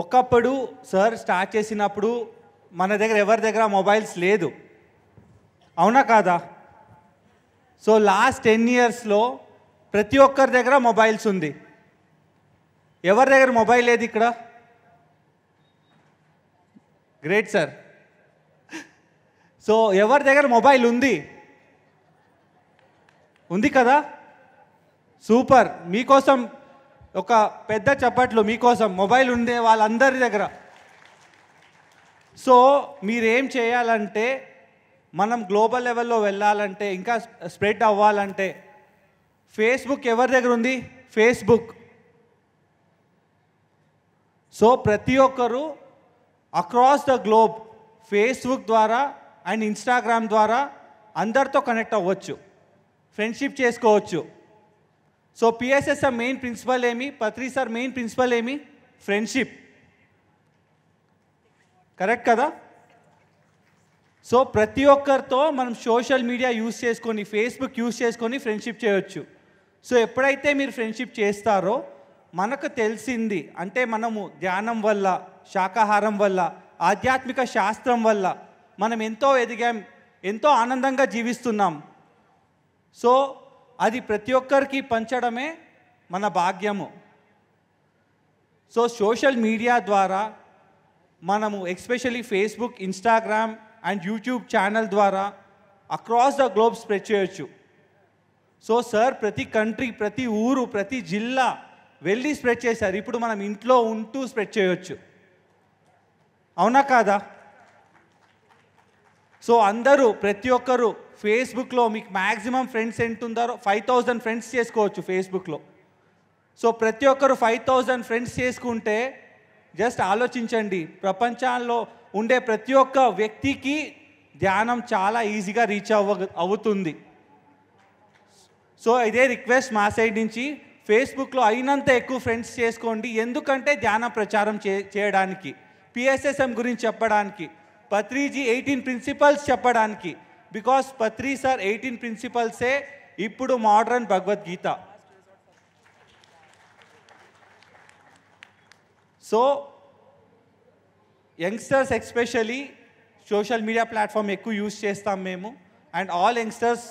ఒకప్పుడు sir start చేసినప్పుడు మన దగ్గర ఎవరి దగ్గర mobiles లేదు, అవునా కాదా? So last 10 yearsలో ప్రతి ఒక్కరి దగ్గర మొబైల్స్ ఉంది. ఎవరి దగ్గర మొబైల్ లేదు ఇక్కడ? Great sir. సో ఎవరి దగ్గర మొబైల్ ఉంది? ఉంది కదా? సూపర్. మీకోసం ఒక పెద్ద చప్పట్లు మీకోసం, మొబైల్ ఉండే వాళ్ళందరి దగ్గర. సో మీరేం చేయాలంటే, మనం గ్లోబల్ లెవెల్లో వెళ్ళాలంటే, ఇంకా స్ప్రెడ్ అవ్వాలంటే, ఫేస్బుక్ ఎవరి దగ్గర ఉంది? ఫేస్బుక్. సో ప్రతి ఒక్కరు అక్రాస్ ద గ్లోబ్ ఫేస్బుక్ ద్వారా అండ్ ఇన్స్టాగ్రామ్ ద్వారా అందరితో కనెక్ట్ అవ్వచ్చు, ఫ్రెండ్షిప్ చేసుకోవచ్చు. సో పిఎస్ఎస్ఎం మెయిన్ ప్రిన్సిపల్ ఏమి? పత్రి సార్ మెయిన్ ప్రిన్సిపల్ ఏమి? ఫ్రెండ్షిప్. కరెక్ట్ కదా? సో ప్రతి ఒక్కరితో మనం సోషల్ మీడియా యూజ్ చేసుకొని, ఫేస్బుక్ యూజ్ చేసుకొని ఫ్రెండ్షిప్ చేయొచ్చు. సో ఎప్పుడైతే మీరు ఫ్రెండ్షిప్ చేస్తారో మనకు తెలిసింది అంటే, మనము ధ్యానం వల్ల, శాకాహారం వల్ల, ఆధ్యాత్మిక శాస్త్రం వల్ల మనం ఎంతో ఎదిగాం, ఎంతో ఆనందంగా జీవిస్తున్నాం. సో అది ప్రతి ఒక్కరికి పంచడమే మన భాగ్యము. సో సోషల్ మీడియా ద్వారా మనము especially Facebook, Instagram and YouTube channel ద్వారా అక్రాస్ ద గ్లోబ్ స్ప్రెడ్ చేయొచ్చు. సో సార్ ప్రతి కంట్రీ, ప్రతి ఊరు, ప్రతి జిల్లా వెళ్ళి స్ప్రెడ్ చేశారు. ఇప్పుడు మనం ఇంట్లో ఉంటూ స్ప్రెడ్ చేయొచ్చు, అవునా కాదా? సో అందరూ, ప్రతి ఒక్కరు ఫేస్బుక్లో మీకు మ్యాక్సిమం ఫ్రెండ్స్ ఎంత ఉందారో 5000 ఫ్రెండ్స్ చేసుకోవచ్చు ఫేస్బుక్లో. సో ప్రతి ఒక్కరు 5000 ఫ్రెండ్స్ చేసుకుంటే జస్ట్ ఆలోచించండి, ప్రపంచంలో ఉండే ప్రతి ఒక్క వ్యక్తికి ధ్యానం చాలా ఈజీగా రీచ్ అవుతుంది. సో ఇదే రిక్వెస్ట్ మా సైడ్ నుంచి, ఫేస్బుక్లో అయినంత ఎక్కువ ఫ్రెండ్స్ చేసుకోండి. ఎందుకంటే ధ్యాన ప్రచారం చేయడానికి, పిఎస్ఎస్ఎం గురించి చెప్పడానికి, పత్రిజీ 18 ప్రిన్సిపల్స్ చెప్పడానికి. బికాస్ పత్రి సార్ 18 ప్రిన్సిపల్సే ఇప్పుడు modern Bhagavad Gita. So youngsters especially social media platform ఎక్కువ యూజ్ చేస్తాం మేము. అండ్ ఆల్ యంగ్స్టర్స్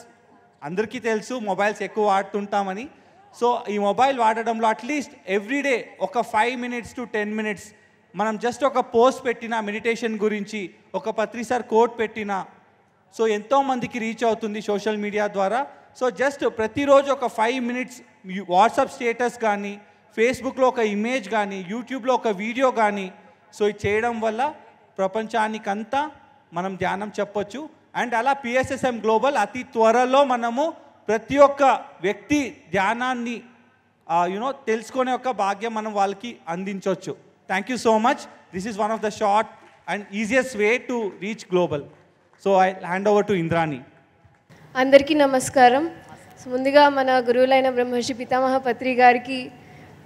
అందరికీ తెలుసు మొబైల్స్ ఎక్కువ వాడుతుంటామని. సో ఈ మొబైల్ వాడడంలో అట్లీస్ట్ ఎవ్రీడే ఒక 5 minutes to 10 minutes మనం జస్ట్ ఒక పోస్ట్ పెట్టినా మెడిటేషన్ గురించి, ఒక పత్రి సార్ కోట్ పెట్టినా, సో ఎంతోమందికి రీచ్ అవుతుంది సోషల్ మీడియా ద్వారా. సో జస్ట్ ప్రతిరోజు ఒక 5 minutes వాట్సాప్ స్టేటస్ కానీ, ఫేస్బుక్లో ఒక ఇమేజ్ కానీ, యూట్యూబ్లో ఒక వీడియో కానీ, సో ఇది చేయడం వల్ల ప్రపంచానికంతా మనం ధ్యానం చెప్పొచ్చు. అండ్ అలా పిఎస్ఎస్ఎం గ్లోబల్ అతి త్వరలో మనము ప్రతి ఒక్క వ్యక్తి ధ్యానాన్ని తెలుసుకునే ఒక భాగ్యం మనం వాళ్ళకి అందించవచ్చు. Thank you so much. This is one of the short and easiest way to reach global. So I hand over to Indrani. అందరికీ నమస్కారం. ముందుగా మన గురువులైన బ్రహ్మర్షి పితామహ పత్రి గారికి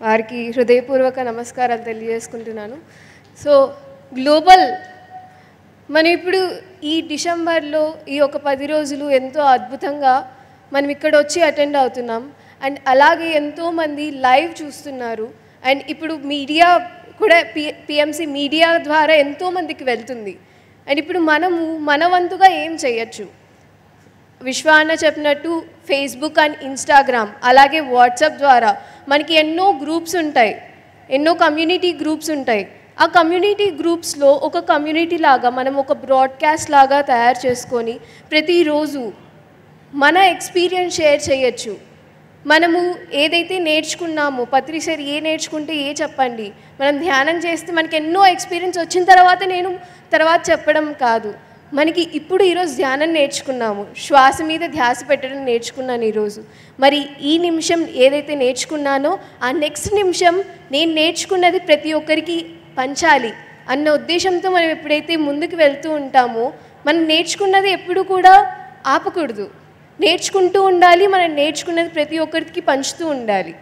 వారికి హృదయపూర్వక నమస్కారాలు తెలియజేసుకుంటున్నాను. సో గ్లోబల్ మనం ఇప్పుడు ఈ డిసెంబర్లో ఈ ఒక 10 రోజులు ఎంతో అద్భుతంగా మనం ఇక్కడ వచ్చి అటెండ్ అవుతున్నాం. అండ్ అలాగే ఎంతోమంది లైవ్ చూస్తున్నారు. అండ్ ఇప్పుడు మీడియా కూడా పిఎంసి మీడియా ద్వారా ఎంతోమందికి వెళ్తుంది. అండ్ ఇప్పుడు మనము మన వంతుగా ఏం చేయొచ్చు? విశ్వాన్న చెప్పినట్టు ఫేస్బుక్ అండ్ ఇన్స్టాగ్రామ్ అలాగే వాట్సాప్ ద్వారా మనకి ఎన్నో గ్రూప్స్ ఉంటాయి, ఎన్నో కమ్యూనిటీ గ్రూప్స్ ఉంటాయి. ఆ కమ్యూనిటీ గ్రూప్స్లో ఒక కమ్యూనిటీ లాగా మనం ఒక బ్రాడ్కాస్ట్ లాగా తయారు చేసుకొని ప్రతిరోజు మన ఎక్స్పీరియన్స్ షేర్ చేయొచ్చు. మనము ఏదైతే నేర్చుకున్నామో, పత్రి సార్ ఏ నేర్చుకుంటే ఏ చెప్పండి, మనం ధ్యానం చేస్తే మనకి ఎన్నో ఎక్స్పీరియన్స్ వచ్చిన తర్వాత చెప్పడం కాదు. మనకి ఇప్పుడు ఈరోజు ధ్యానం నేర్చుకున్నాము, శ్వాస మీద ధ్యాస పెట్టడం నేర్చుకున్నాను ఈరోజు. మరి ఈ నిమిషం ఏదైతే నేర్చుకున్నానో ఆ నెక్స్ట్ నిమిషం నేను నేర్చుకున్నది ప్రతి ఒక్కరికి పంచాలి అన్న ఉద్దేశంతో మనం ఎప్పుడైతే ముందుకు వెళ్తూ ఉంటామో, మనం నేర్చుకున్నది ఎప్పుడు కూడా ఆపకూడదు, నేర్చుకుంటూ ఉండాలి. మనం నేర్చుకున్నది ప్రతి ఒక్కరికి పంచుతూ ఉండాలి.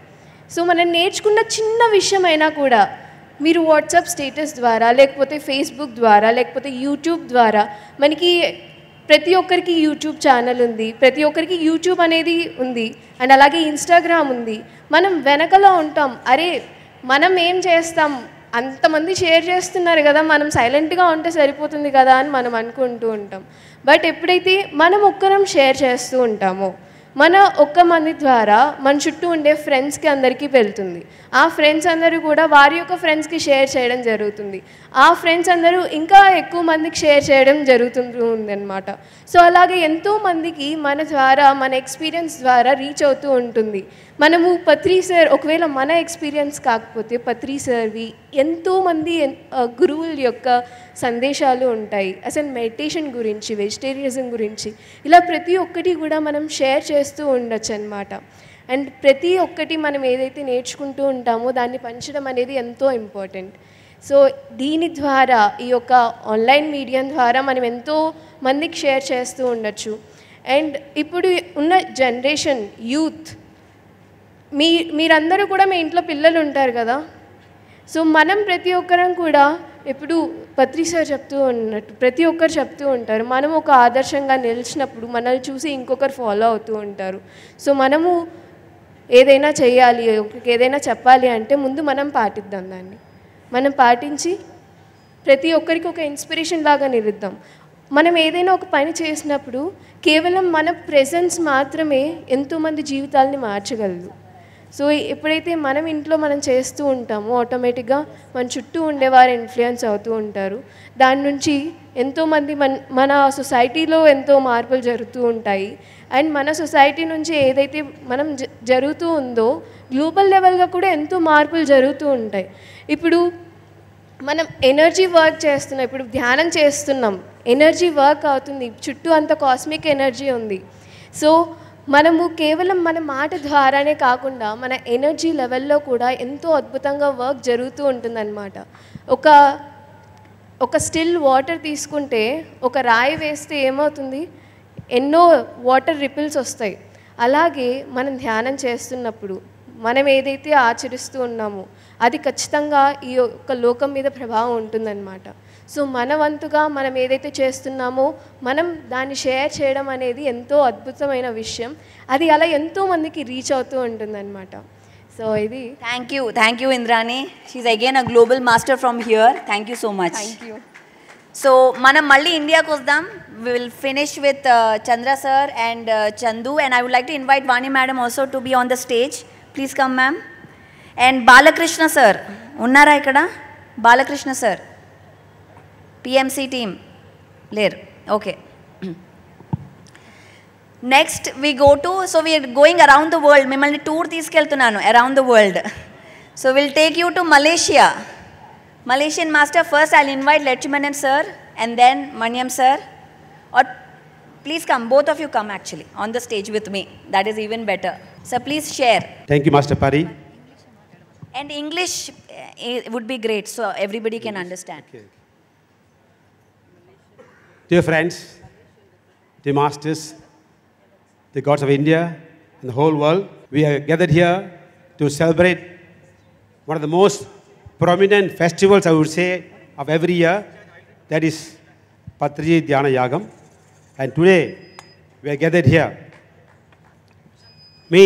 సో మనం నేర్చుకున్న చిన్న విషయమైనా కూడా మీరు వాట్సాప్ స్టేటస్ ద్వారా, లేకపోతే ఫేస్బుక్ ద్వారా, లేకపోతే యూట్యూబ్ ద్వారా, మనకి ప్రతి ఒక్కరికి యూట్యూబ్ ఛానల్ ఉంది, ప్రతి ఒక్కరికి యూట్యూబ్ అనేది ఉంది. అండ్ అలాగే ఇన్స్టాగ్రామ్ ఉంది. మనం వెనకలో ఉంటాం, అరే మనం ఏం చేస్తాం, అంతమంది షేర్ చేస్తున్నారు కదా, మనం సైలెంట్గా ఉంటే సరిపోతుంది కదా అని మనం అనుకుంటూ ఉంటాం. బట్ ఎప్పుడైతే మనం ఒక్కరం షేర్ చేస్తూ ఉంటామో, మన ఒక్క మంది ద్వారా మన చుట్టూ ఉండే ఫ్రెండ్స్కి అందరికీ వెళ్తుంది. ఆ ఫ్రెండ్స్ అందరూ కూడా వారి యొక్క ఫ్రెండ్స్కి షేర్ చేయడం జరుగుతుంది. ఆ ఫ్రెండ్స్ అందరూ ఇంకా ఎక్కువ మందికి షేర్ చేయడం జరుగుతుందన్నమాట. సో అలాగే ఎంతోమందికి మన ద్వారా, మన ఎక్స్పీరియన్స్ ద్వారా రీచ్ అవుతూ ఉంటుంది. మనము పత్రి సార్ ఒకవేళ మన ఎక్స్పీరియన్స్ కాకపోతే పత్రి సార్వి ఎంతోమంది గురువుల యొక్క సందేశాలు ఉంటాయి. అసలు మెడిటేషన్ గురించి, వెజిటేరియనిజం గురించి, ఇలా ప్రతి ఒక్కటి కూడా మనం షేర్ చేస్తూ ఉండొచ్చు అన్నమాట. అండ్ ప్రతి ఒక్కటి మనం ఏదైతే నేర్చుకుంటూ ఉంటామో దాన్ని పంచడం అనేది ఎంతో ఇంపార్టెంట్. సో దీని ద్వారా, ఈ యొక్క ఆన్లైన్ మీడియం ద్వారా మనం ఎంతో మందికి షేర్ చేస్తూ ఉండొచ్చు. అండ్ ఇప్పుడు ఉన్న జనరేషన్ యూత్, మీరందరూ కూడా మీ ఇంట్లో పిల్లలు ఉంటారు కదా. సో మనం ప్రతి ఒక్కరం కూడా ఎప్పుడు పత్రి సార్ చెప్తూ ఉన్నట్టు ప్రతి ఒక్కరు చెప్తూ ఉంటారు, మనం ఒక ఆదర్శంగా నిలిచినప్పుడు మనల్ని చూసి ఇంకొకరు ఫాలో అవుతూ ఉంటారు. సో మనము ఏదైనా చేయాలి, ఏదైనా చెప్పాలి అంటే ముందు మనం పాటిద్దాం, దాన్ని మనం పాటించి ప్రతి ఒక్కరికి ఒక ఇన్స్పిరేషన్ లాగా నిలుద్దాం. మనం ఏదైనా ఒక పని చేసినప్పుడు కేవలం మన ప్రెజెన్స్ మాత్రమే ఎంతోమంది జీవితాలని మార్చగలదు. సో ఎప్పుడైతే మనం ఇంట్లో మనం చేస్తూ ఉంటామో ఆటోమేటిక్గా మన చుట్టూ ఉండేవారు ఇన్ఫ్లుయెన్స్ అవుతూ ఉంటారు. దాని నుంచి ఎంతోమంది మన సొసైటీలో ఎంతో మార్పులు జరుగుతూ ఉంటాయి. అండ్ మన సొసైటీ నుంచి ఏదైతే మనం జరుగుతూ ఉందో గ్లోబల్ లెవెల్గా కూడా ఎంతో మార్పులు జరుగుతూ ఉంటాయి. ఇప్పుడు మనం ఎనర్జీ వర్క్ చేస్తున్నాం, ఇప్పుడు ధ్యానం చేస్తున్నాం, ఎనర్జీ వర్క్ అవుతుంది, చుట్టూ అంత కాస్మిక్ ఎనర్జీ ఉంది. సో మనము కేవలం మన మాట ద్వారానే కాకుండా మన ఎనర్జీ లెవెల్లో కూడా ఎంతో అద్భుతంగా వర్క్ జరుగుతూ ఉంటుందన్నమాట. ఒక స్టిల్ వాటర్ తీసుకుంటే, ఒక రాయి వేస్తే ఏమవుతుంది, ఎన్నో వాటర్ రిపిల్స్ వస్తాయి. అలాగే మనం ధ్యానం చేస్తున్నప్పుడు మనం ఏదైతే ఆచరిస్తూ ఉన్నామో అది ఖచ్చితంగా ఈ యొక్క లోకం మీద ప్రభావం ఉంటుందన్నమాట. సో మన వంతుగా మనం ఏదైతే చేస్తున్నామో మనం దాన్ని షేర్ చేయడం అనేది ఎంతో అద్భుతమైన విషయం. అది అలా ఎంతో మందికి రీచ్ అవుతూ ఉంటుందన్నమాట. సో ఇది thank you Indrani. She's again a global master from here. Thank you so much. Thank you. So మనం మళ్ళీ ఇండియాకి వద్దాం. We will finish with Chandra sir and Chandu, and I would like to invite Vani madam also to be on the stage. Please come, ma'am. And Balakrishna sir, unnara ikkada? Balakrishna sir, PMC team, later. Okay. Next we go to, so we are going around the world. Mimmalni tour తీసుకెళ్తున్నాను around the world. So we'll take you to Malaysia. Malaysian master, first I'll invite Lechmanan sir and then Maniam sir. Or please come, both of you come actually on the stage with me. That is even better. So please share. Thank you, Master Pari. And English would be great so everybody can understand. Okay. Dear friends, dear masters, the gods of India and the whole world, we are gathered here to celebrate one of the most prominent festivals, I would say, of every year. That is Patriji Dhyana Yagam. And today, we are gathered here. Me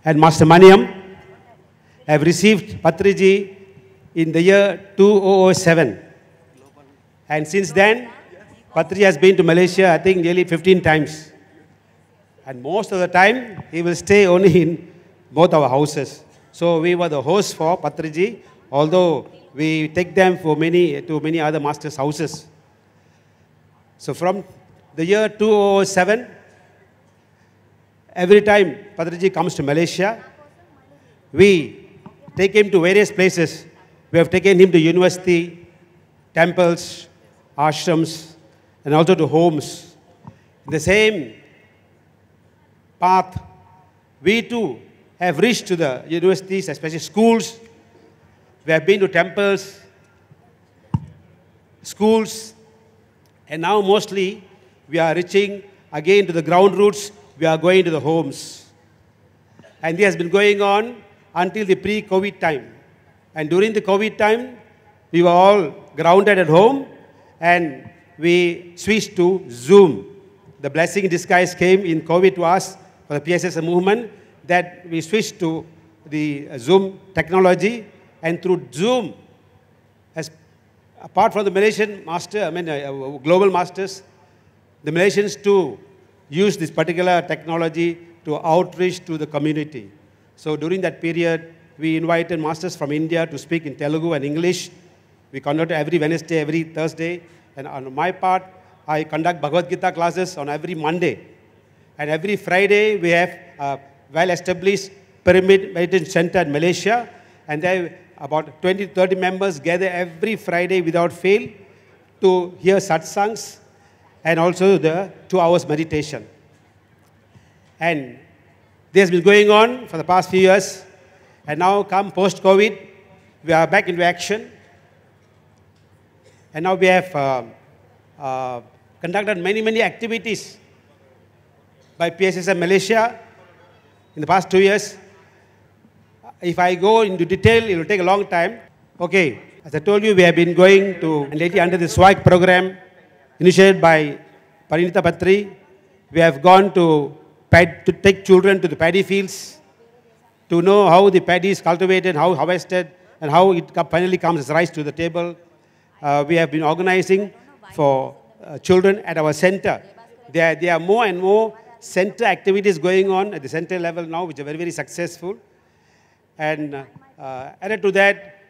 and Master Maniam have received Patriji in the year 2007. And since then, Patriji has been to Malaysia, I think, nearly 15 times. And most of the time, he will stay only in both our houses. So we were the hosts for Patriji, although we take them to many other masters' houses. So from the year 2007, every time Patriji comes to Malaysia, we take him to various places. We have taken him to university, temples, ashrams, and also to homes. In the same path, we too have reached to the universities, especially schools. We have been to temples, schools, and now mostly we are reaching again to the ground roots. We are going to the homes. And this has been going on until the pre-COVID time. And during the COVID time, we were all grounded at home and we switched to Zoom. The blessing in disguise came in COVID to us for the PSSM movement that we switched to the Zoom technology. And through Zoom, apart from the Malaysian master, global masters, the Malaysians too use this particular technology to outreach to the community. So during that period, we invited masters from India to speak in Telugu and English. We conduct every Wednesday, every Thursday. And on my part, I conduct Bhagavad Gita classes on every Monday. And every Friday, we have a well-established Pyramid Meditation Center in Malaysia. And there about 20-30 members gather every Friday without fail to hear satsangs and also the 2 hours meditation. And this has been going on for the past few years. And now come post-COVID, we are back into action. And now we have conducted many activities by PSSM Malaysia in the past 2 years. If I go into detail, it will take a long time. Okay, as I told you, we have been going to, and lately under the SWAG program, initiated by Parinita Patri, we have gone to take children to the paddy fields, to know how the paddy is cultivated, how harvested, and how it finally comes as rice to the table. We have been organizing for children at our center. There are more and more center activities going on at the center level now, which are very successful. And added to that,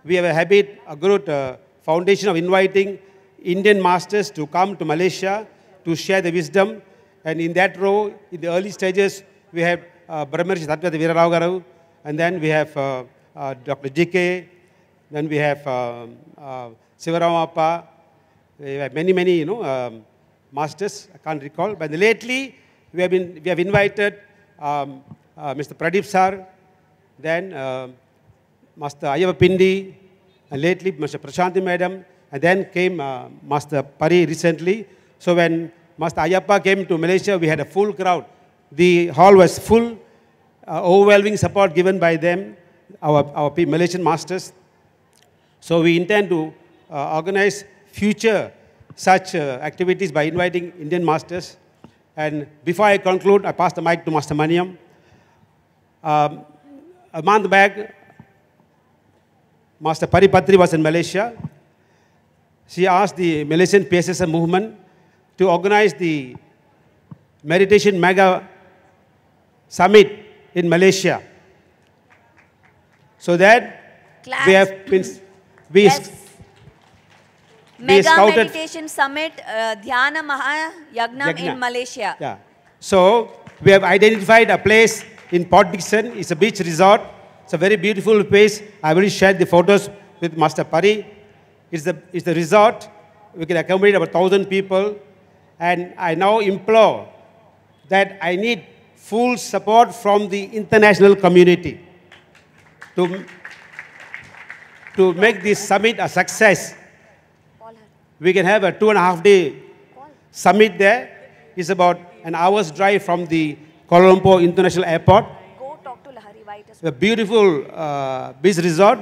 we have a good foundation of inviting Indian masters to come to Malaysia to share the wisdom. And in that row, in the early stages, we have Brahmarshi Satyavati Veerarao Garu, and then we have Dr. GK, then we have Sivaramappa. We have many masters, I can't recall. But lately, we have invited Mr. Pradeep sir, then Master Ayyappa Pindi, and lately Mr. Prashanthi madam, and then came Master Pari recently. So when Master Ayyappa came to Malaysia, we had a full crowd. The hall was full, overwhelming support given by them, our Malaysian masters. So we intend to organize future such activities by inviting Indian masters. And before I conclude, I pass the mic to Master Maniam. A month back, Master Paripatri was in Malaysia. She asked the Malaysian PSSM movement to organize the Meditation Mega Summit in Malaysia. So that Claps. we have been, Yes. Mega scouted- Meditation Summit, Dhyana Mahayagnam in Yagna. Malaysia. Yeah. So we have identified a place in Port Dickson. It's a beach resort. It's a very beautiful place. I will share the photos with Master Pari. It's the resort. We can accommodate about 1,000 people. And I now implore that I need full support from the international community to make this summit a success. We can have a 2.5-day summit there. It's about an hour's drive from the Kuala Lumpur International Airport. Go talk to Lahari White. A beautiful beach resort,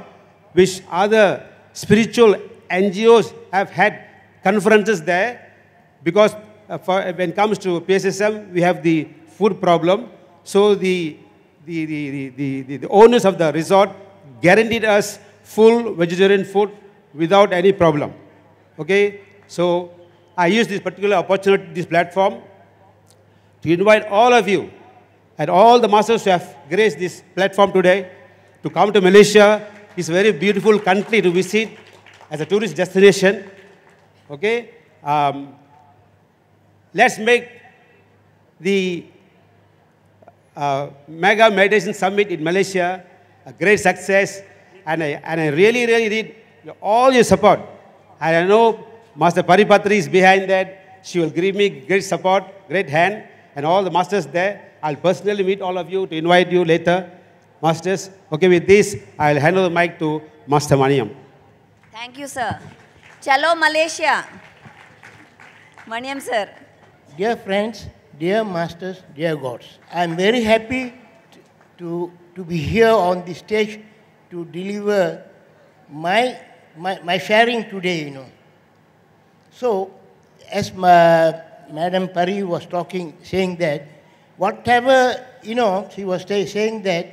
which other spiritual NGOs have had conferences there, because when it comes to PSSM, we have the food problem. So the owners of the resort guaranteed us full vegetarian food without any problem. Okay, so I use this particular opportunity, this platform, to invite all of you and all the masters who have graced this platform today to come to Malaysia. It's a very beautiful country to visit as a tourist destination. Okay, let's make the Mega Meditation Summit in Malaysia a great success, and I really need all your support. And I know Master Paripatri is behind that. She will give me great support, great hand, and all the masters there. I'll personally meet all of you to invite you later, masters. Okay, with this, I'll hand over the mic to Master Maniam. Thank you, sir. Chalo Malaysia. Maniam sir. Dear friends, dear masters, dear gods, I am very happy to be here on the stage to deliver my sharing today, you know. So, as Madam Pari was saying that, whatever, you know, she was saying that,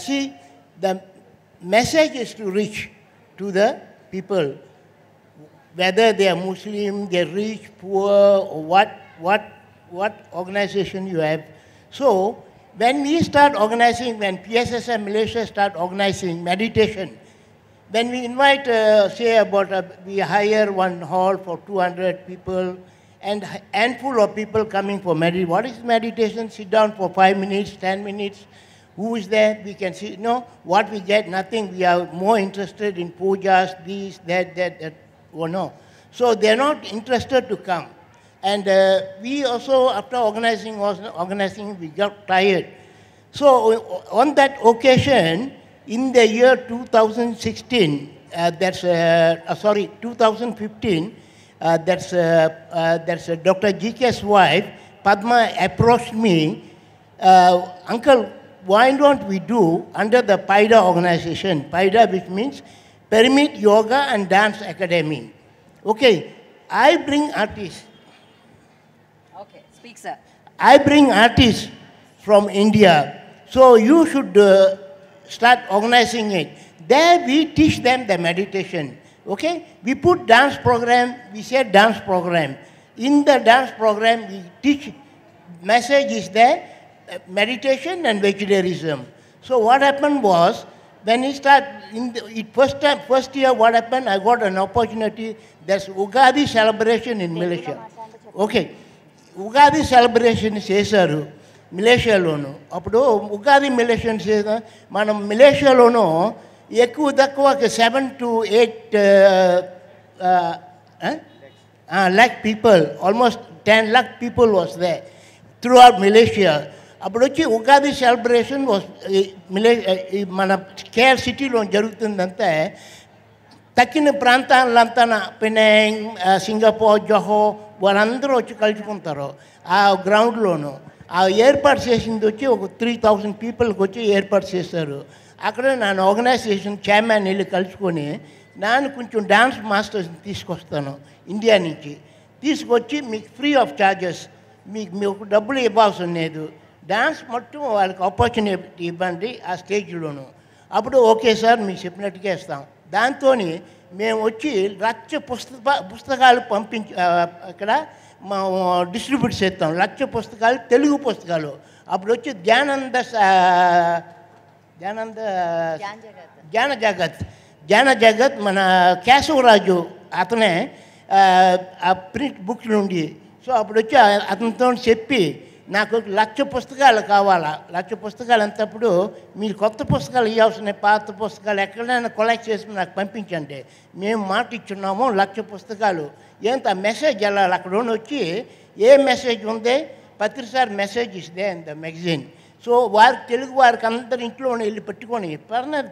see, the message is to reach to the people, whether they are Muslim, they are rich, poor, or what organization you have. So, when we start organizing, when PSSM Malaysia start organizing meditation, when we invite, say we hire one hall for 200 people, and a handful of people coming for meditation. What is meditation? Sit down for 5 minutes, 10 minutes. Who is there? We can see. No, what we get, nothing. We are more interested in pujas, this, that, or no. So they're not interested to come. And we also, after organizing, we got tired. So on that occasion, in the year 2016, 2015, that's Dr. G.K.'s wife, Padma, approached me, Uncle, why don't we do under the PIDA organization, PIDA which means Pyramid Yoga and Dance Academy. Okay, I bring artists. Okay, speak sir. I bring artists from India, so you should start organizing it. There we teach them the meditation. Okay, we put dance program, we said dance program. In the dance program, we teach, message is there, meditation and vegetarianism. So what happened was, when we start, first year what happened, I got an opportunity, there's Ugadi celebration in Malaysia. Okay, Ugadi celebration చేశారు మలేషియాలోను. అప్పుడు ఉగాది మిలేషన్ మనం మలేషియాలోను ఎక్కువ తక్కువ 7 to 8 lakh people, almost 10 lakh people was there throughout Malaysia. అప్పుడు వచ్చి Ugadi celebration మన KR సిటీలో జరుగుతుందంటే తక్కిన ప్రాంతాలంతా పెనాంగ్, సింగపూర్, జోహో వాళ్ళందరూ వచ్చి కలుసుకుంటారు ఆ గ్రౌండ్లోను. ఆ ఏర్పాటు చేసింది వచ్చి ఒక 3000 పీపుల్కి వచ్చి ఏర్పాటు చేశారు. అక్కడ నేను ఆర్గనైజేషన్ చైర్మన్ వెళ్ళి కలుసుకొని నేను కొంచెం డ్యాన్స్ మాస్టర్స్ని తీసుకొస్తాను ఇండియా నుంచి. తీసుకొచ్చి మీకు ఫ్రీ ఆఫ్ ఛార్జెస్, మీకు డబ్బులు ఇవ్వాల్సిన లేదు, డ్యాన్స్ మొత్తం వాళ్ళకి ఆపర్చునిటీ ఇవ్వండి ఆ స్టేజ్లోను. అప్పుడు ఓకే సార్ మీకు చెప్పినట్టుగా ఇస్తాం. దాంతో మేము వచ్చి లక్ష పుస్తకాలు ఇక్కడ మా డిస్ట్రిబ్యూట్ చేస్తాం. లక్ష పుస్తకాలు, తెలుగు పుస్తకాలు. అప్పుడు వచ్చి జ్ఞాన జగత్ మన కేశవరాజు అతనే ఆ ప్రింట్ బుక్స్ నుండి. సో అప్పుడు వచ్చి అతనితో చెప్పి నాకు 1,00,000 పుస్తకాలు కావాలా, 1,00,000 పుస్తకాలు అంతప్పుడు మీరు కొత్త పుస్తకాలు ఇవ్వాల్సిన, పాత పుస్తకాలు ఎక్కడైనా కలెక్ట్ చేసి నాకు పంపించండి. మేము మాట ఇచ్చున్నాము 1,00,000 పుస్తకాలు. ఏంత మెసేజ్ వెళ్ళాలి అక్కడ వచ్చి ఏ మెసేజ్ ఉంది, పత్రిసారి మెసేజ్ ఇస్తే అంత మ్యాగజైన్. సో వారికి తెలుగు వారికి అందరి ఇంట్లోనే వెళ్ళి పెట్టుకొని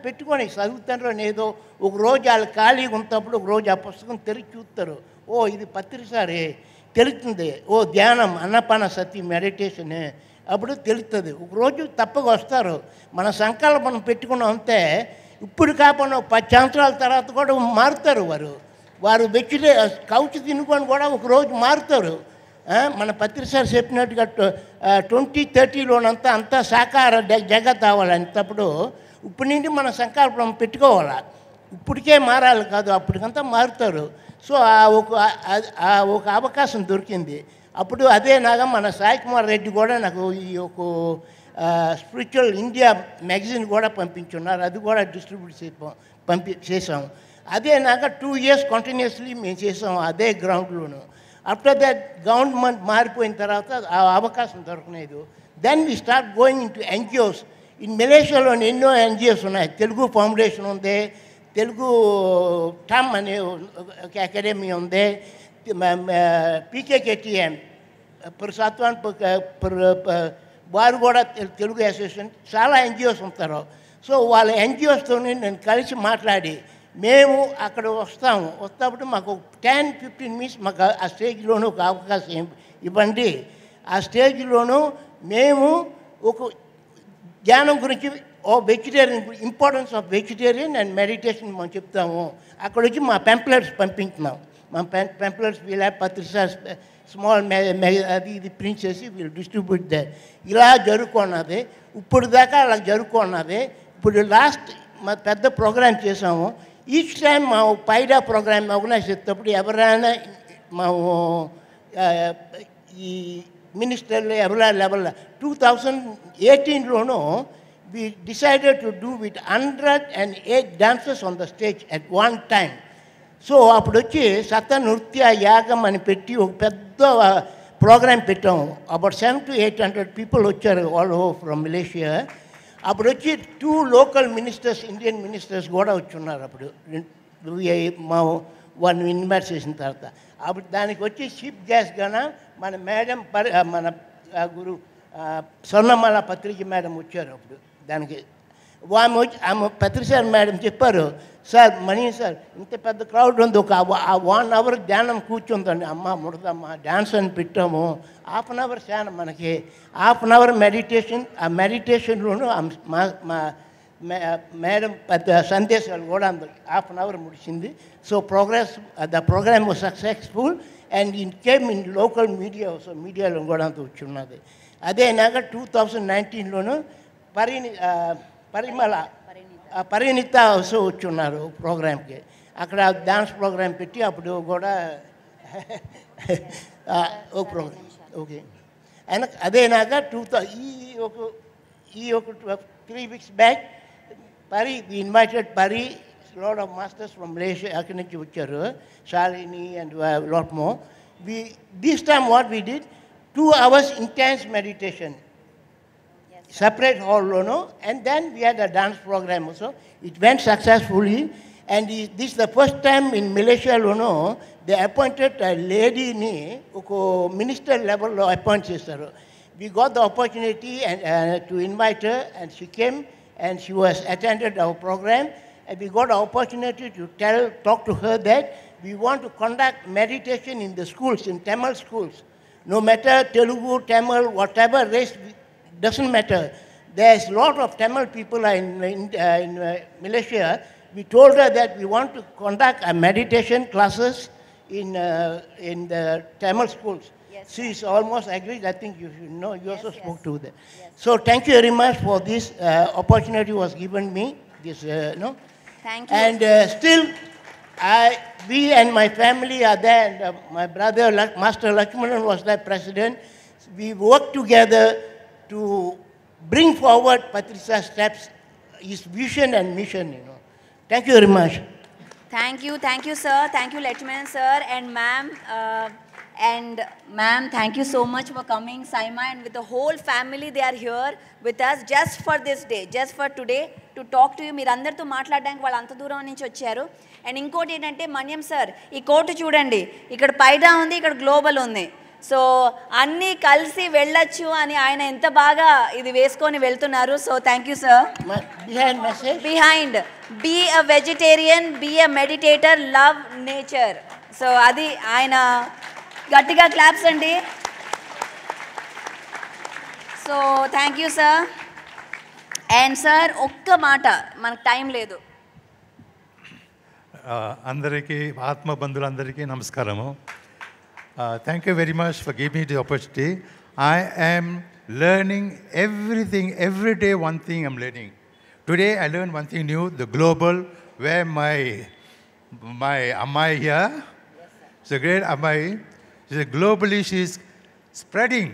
పెట్టుకొని చదువుతారో ఏదో ఒక రోజు వాళ్ళు ఖాళీగా ఉన్నప్పుడు ఒక రోజు ఆ పుస్తకం తెరిచి చూస్తారు. ఓ ఇది పత్రిసారి తెలుస్తుంది, ఓ ధ్యానం అన్నపాన సతి మెడిటేషన్ అప్పుడు తెలుస్తుంది. ఒకరోజు తప్పగా వస్తారు. మన సంకల్పం పెట్టుకున్నాం అంతే. ఇప్పుడు కాకుండా 10 సంవత్సరాల తర్వాత కూడా మారుతారు. వారు కౌచి తినుకొని కూడా ఒకరోజు మారుతారు. మన పత్రిసారి చెప్పినట్టుగా 2030లోనంతా అంతా సాకార జగత్ అవ్వాలంటప్పుడు ఇప్పుడు నుండి మన సంకల్పం పెట్టుకోవాలి. ఇప్పటికే మారాలి కాదు, అప్పటికంతా మారుతారు. సో ఒక అవకాశం దొరికింది. అప్పుడు అదే నాగా మన సాయి కుమార్ రెడ్డి కూడా నాకు ఈ ఒక స్పిరిచువల్ ఇండియా మ్యాగజైన్ కూడా పంపించున్నారు. అది కూడా డిస్ట్రిబ్యూట్ చేసాం. అదే నాగా 2 years కంటిన్యూస్లీ మేము చేసాం అదే గ్రౌండ్లోను. ఆఫ్టర్ దట్ గవర్నమెంట్ మారిపోయిన తర్వాత ఆ అవకాశం దొరకలేదు. Then we start going in to NGOs. In మలేషియాలో ఎన్నో ఎన్జిఓస్ ఉన్నాయి. తెలుగు ఫౌండేషన్ ఉంది, తెలుగు టమ్ అనే ఒక అకాడమీ ఉంది, పీకేకేటీఎం సత్వాన్ వారు కూడా తెలుగు అసోసియేషన్, చాలా ఎన్జిఓస్ ఉంటారు. సో వాళ్ళ ఎన్జిఓస్తో నేను కలిసి మాట్లాడి మేము అక్కడ వస్తాప్పుడు మాకు 10-15 minutes మాకు ఆ స్టేజ్లోనూ ఒక అవకాశం ఇవ్వండి. ఆ స్టేజ్లోనూ మేము ఒక ధ్యానం గురించి vegetarian importance of vegetarian and meditation మనం చెప్తాము. అక్కడ వచ్చి మా పెంప్లెట్స్ పంపించినాం. మా పెంప్లెట్స్ వీళ్ళ పత్రిక స్మాల్ అది ఇది ప్రింట్ చేసి వీళ్ళు డిస్ట్రిబ్యూట్ దే. ఇలా జరుగుకున్నది. ఇప్పుడు దాకా అలా జరుగుకున్నది. ఇప్పుడు లాస్ట్ మా పెద్ద ప్రోగ్రామ్ చేసాము. ఈచ్ టైం మా పైడా ప్రోగ్రామ్ ఆర్గనైజ్ చేసేటప్పుడు ఎవరైనా మా ఈ మినిస్టర్లు ఎవరైనా level 2018లోనూ we decided to do with 108 dancers on the stage at one time. So అప్పుడు వచ్చి సత నృత్య యాగం అని పెట్టి ఒక పెద్ద ప్రోగ్రాం పెట్టాము. అబౌట్ 700 to 800 people వచ్చారు ఆల్ ఓవర్ ఫ్రమ్ మలేషియా. అప్పుడు వచ్చి 2 local ministers, ఇండియన్ మినిస్టర్స్ కూడా వచ్చున్నారు. అప్పుడు మా వాళ్ళని ఇన్వైట్ చేసిన తర్వాత అప్పుడు దానికి వచ్చి చీఫ్ గెస్ట్గాన మన మేడం మన గురు స్వర్ణమాల పత్రిక మేడం వచ్చారు. అప్పుడు దానికి ఆమె పత్రిసారి మేడం చెప్పారు, సార్ సార్ ఇంత పెద్ద క్రౌడ్ ఉంది, ఒక 1 hour ధ్యానం కూర్చుందండి. అమ్మ ముడదమ్మ డ్యాన్స్ అని పెట్టాము, 1/2 hour చాలా మనకి 1/2 hour మెడిటేషన్. ఆ మెడిటేషన్లోనూ మా మేడం పెద్ద సందేశాలు కూడా 1/2 hour ముడిచింది. So the programme was successful and it came in local media. So మీడియాలో కూడా అంత వచ్చి ఉన్నది. అదేనాక 2019లోనూ పరిణిత సో వచ్చున్నారు ప్రోగ్రామ్కి. అక్కడ డాన్స్ ప్రోగ్రామ్ పెట్టి అప్పుడు కూడా ఒక ప్రోగ్రామ్ ఓకే. అయినా అదేనాక ఈ ఒక 3 weeks back we invited lot of masters from Malaysia అక్కడి నుంచి వచ్చారు, Shalini and lot more. This time what we did, 2 hours intense meditation, separate hall, and then we had a dance program also. It went successfully, and this is the first time in Malaysia, they appointed a lady minister level appoint చేస్తారు. We got the opportunity to invite her, and she came and she was attended our program, and we got the opportunity to talk to her that we want to conduct meditation in the schools, in Tamil schools. no matter Telugu, Tamil, whatever race, doesn't matter. There's a lot of Tamil people in Malaysia. We told her that we want to conduct a meditation classes in the Tamil schools. Yes, She is almost agreed. I think you should know. You also spoke to them. Yes. So thank you very much for this opportunity was given me. This no. Thank you. And still, we and my family are there. And, my brother, Master Lakshmanan, was the president. We worked together to bring forward Patrisa's steps, his vision and mission. You know. Thank you very much. Thank you, sir. Thank you, Lakshmanan sir and ma'am. Ma'am, thank you so much for coming, Saima, and with the whole family, they are here with us just for this day, just for today, to talk to you. మీరు అందరితో మాట్లాడడానికి వాళ్ళు అంత దూరం నుంచి వచ్చారు. And ఇంకోటి ఏంటంటే మన్యం సార్, ఈ కోటు చూడండి, ఇక్కడ పైడా ఉంది, ఇక్కడ గ్లోబల్ ఉంది. సో అన్నీ కలిసి వెళ్ళొచ్చు అని ఆయన ఎంత బాగా ఇది వేసుకొని వెళ్తున్నారు. So thank you sir. Behind message? Behind, be a vegetarian, be a meditator, love nature. So అది ఆయన గట్టిగా క్లాప్స్ అండి. So thank you sir. And sir ఒక్క మాట, మనకు టైం లేదు. అందరికీ ఆత్మబంధువులందరికీ నమస్కారము. Thank you very much for giving me the opportunity. I am learning everything, every day one thing I'm learning. Today I learned one thing new, the global, where my Ammai here, so great Ammai, globally she's spreading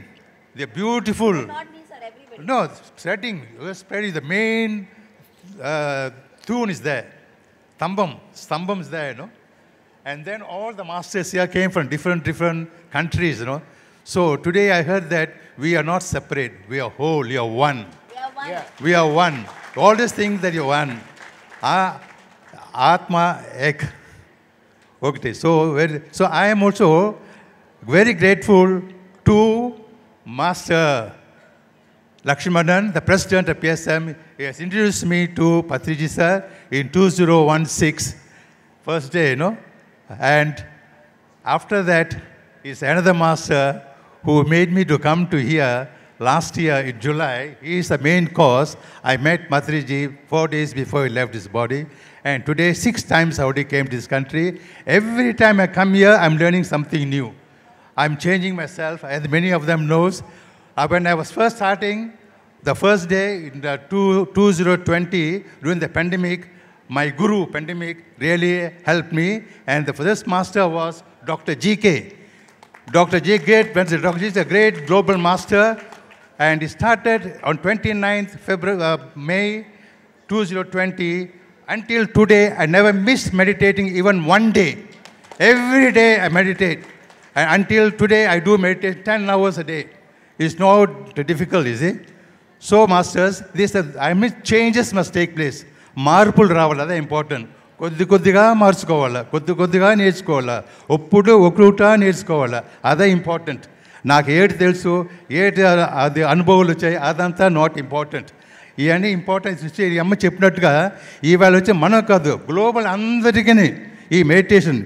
the beautiful, Not me sir, everybody. no, spreading the main tune is there. Stambam is there, you know. And then all the masters here came from different countries, you know. So today I heard that we are not separate. We are whole. We are one. We are one. Yeah. We are one. All these things that you are one. Atma Ek. Okay. So I am also very grateful to Master Lakshmanan, the president of PSM. He has introduced me to Patriji sir in 2016, first day, you know. And after that is another master who made me to come to here last year in July. He is the main cause. I met Matriji 4 days before he left his body. And today 6 times I already came to this country. Every time I come here, I'm learning something new. I'm changing myself, as many of them knows. When I was first starting, the first day in the 2020, during the pandemic, my guru, pandemic, really helped me. And the first master was Dr. G.K. Dr. G.K. is a great global master. And he started on 29th May 2020. Until today, I never missed meditating even one day. Every day I meditate. And until today, I do meditate 10 hours a day. It's not difficult, is it? So, masters, changes must take place. మార్పులు రావాలి, అదే important. కొద్దిగా మార్చుకోవాలా, కొద్దిగా నేర్చుకోవాలా, ఒక్కట నేర్చుకోవాలా, అదే important. నాకు ఏటి తెలుసు, అది అనుభవాలు వచ్చాయి, అదంతా నాట్ ఇంపార్టెంట్. ఇవన్నీ ఇంపార్టెన్స్ ఇచ్చి ఈ అమ్మ చెప్పినట్టుగా ఇవాళ వచ్చి మనం కాదు, గ్లోబల్ అందరికీ ఈ మెడిటేషన్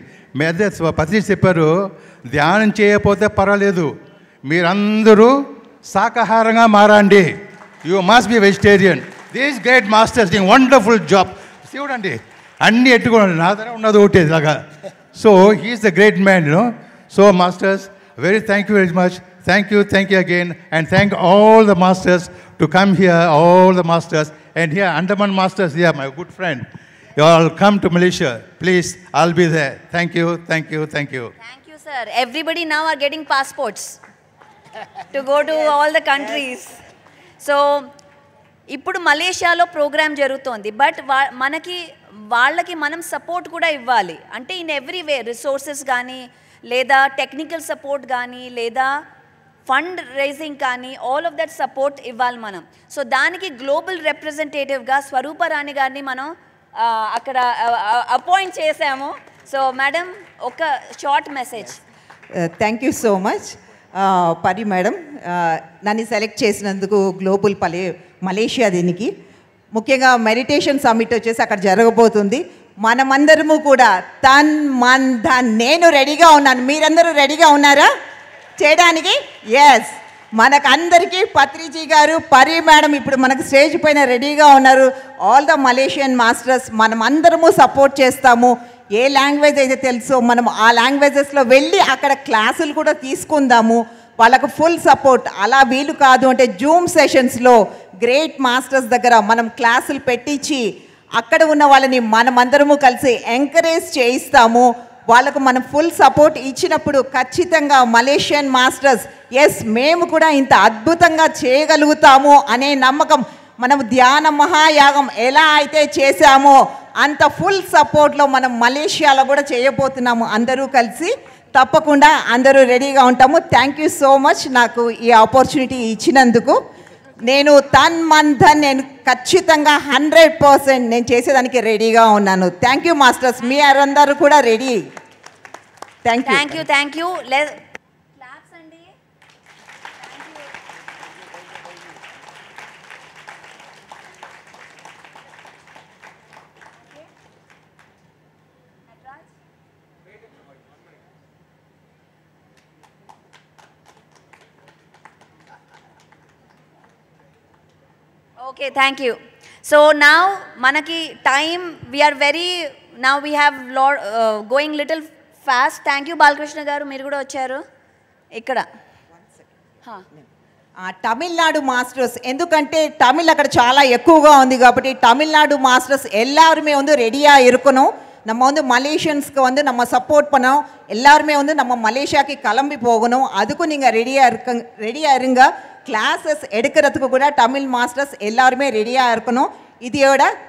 అదే పత్రి చెప్పారు, ధ్యానం చేయకపోతే పర్వాలేదు, మీరందరూ శాకాహారంగా మారండి. You must be vegetarian. These great masters doing wonderful job. చూడండి అన్నీ ఎట్టుకోండి, నా దగ్గర ఉన్నది ఒకటి ఇలాగా. So he is the great man, you know. So masters, thank you very much. Thank you again, and thank all the masters to come here, all the masters. And here Andaman masters, yeah, my good friend. You all come to Malaysia, please. I'll be there. Thank you. Thank you sir. Everybody now are getting passports to go to all the countries. So ఇప్పుడు మలేషియాలో programme జరుగుతోంది, but వాళ్ళకి మనం support కూడా ఇవ్వాలి. అంటే in every way, resources కానీ, లేదా టెక్నికల్ సపోర్ట్ కానీ, లేదా ఫండ్ రైజింగ్ కానీ, ఆల్ ఆఫ్ దట్ సపోర్ట్ ఇవ్వాలి మనం. సో దానికి గ్లోబల్ రిప్రజెంటేటివ్గా స్వరూపరాణి గారిని మనం అక్కడ అపాయింట్ చేసాము. సో మేడం, ఒక short message. Thank you so much పరి మేడం, నన్ను సెలెక్ట్ చేసినందుకు గ్లోబల్ మలేషియా. దీనికి ముఖ్యంగా మెడిటేషన్ సమ్మిట్ వచ్చేసి అక్కడ జరగబోతుంది. మనమందరము కూడా నేను రెడీగా ఉన్నాను. మీరందరూ రెడీగా ఉన్నారా? చేయడానికి ఎస్ మనకందరికీ పత్రిజీ గారు పరి మేడం ఇప్పుడు మనకు స్టేజ్ పైన రెడీగా ఉన్నారు. ఆల్ ద మలేషియన్ మాస్టర్స్ మనం అందరము సపోర్ట్ చేస్తాము. ఏ లాంగ్వేజ్ అయితే తెలుసో మనం ఆ లాంగ్వేజెస్లో వెళ్ళి అక్కడ క్లాసులు కూడా తీసుకుందాము. వాళ్ళకు ఫుల్ సపోర్ట్. అలా వీలు కాదు అంటే జూమ్ సెషన్స్లో గ్రేట్ మాస్టర్స్ దగ్గర మనం క్లాసులు పెట్టించి అక్కడ ఉన్న వాళ్ళని మనమందరము కలిసి ఎంకరేజ్ చేయిస్తాము. వాళ్ళకు మనం ఫుల్ సపోర్ట్ ఇచ్చినప్పుడు ఖచ్చితంగా మలేషియన్ మాస్టర్స్ ఎస్ మేము కూడా ఇంత అద్భుతంగా చేయగలుగుతాము అనే నమ్మకం, మనం ధ్యాన మహాయాగం ఎలా అయితే చేశామో అంత ఫుల్ సపోర్ట్లో మనం మలేషియాలో కూడా చేయబోతున్నాము. అందరూ కలిసి తప్పకుండా అందరూ రెడీగా ఉంటాము. థ్యాంక్ యూ సో మచ్ నాకు ఈ ఆపర్చునిటీ ఇచ్చినందుకు. నేను తన్ మన్ ధన్ నేను ఖచ్చితంగా 100% నేను చేసేదానికి రెడీగా ఉన్నాను. థ్యాంక్ యూ మాస్టర్స్, మీ అందరూ కూడా ready. Thank you. Okay, thank you. So now manaki time we are very now we have going little fast. Thank you Balakrishna garu, మీరు కూడా వచ్చారు ఇక్కడ. తమిళనాడు మాస్టర్స్ ఎందుకంటే తమిళ్ అక్కడ చాలా ఎక్కువగా ఉంది కాబట్టి తమిళనాడు மாஸ்டர்ஸ் எல்லாருமே வந்து ரெடியா இருக்கணும். நம்ம வந்து மலேசியன்ஸ்க்கு வந்து நம்ம சப்போர்ட் பண்ணோம். எல்லாருமே வந்து நம்ம மலேசியாக்கு கிளம்பி போகணும். அதுக்கும் நீங்கள் ரெடியா இருங்க. கிளாஸஸ் எடுக்கிறதுக்கு கூட தமிழ் மாஸ்டர்ஸ் எல்லாருமே ரெடியாக இருக்கணும்.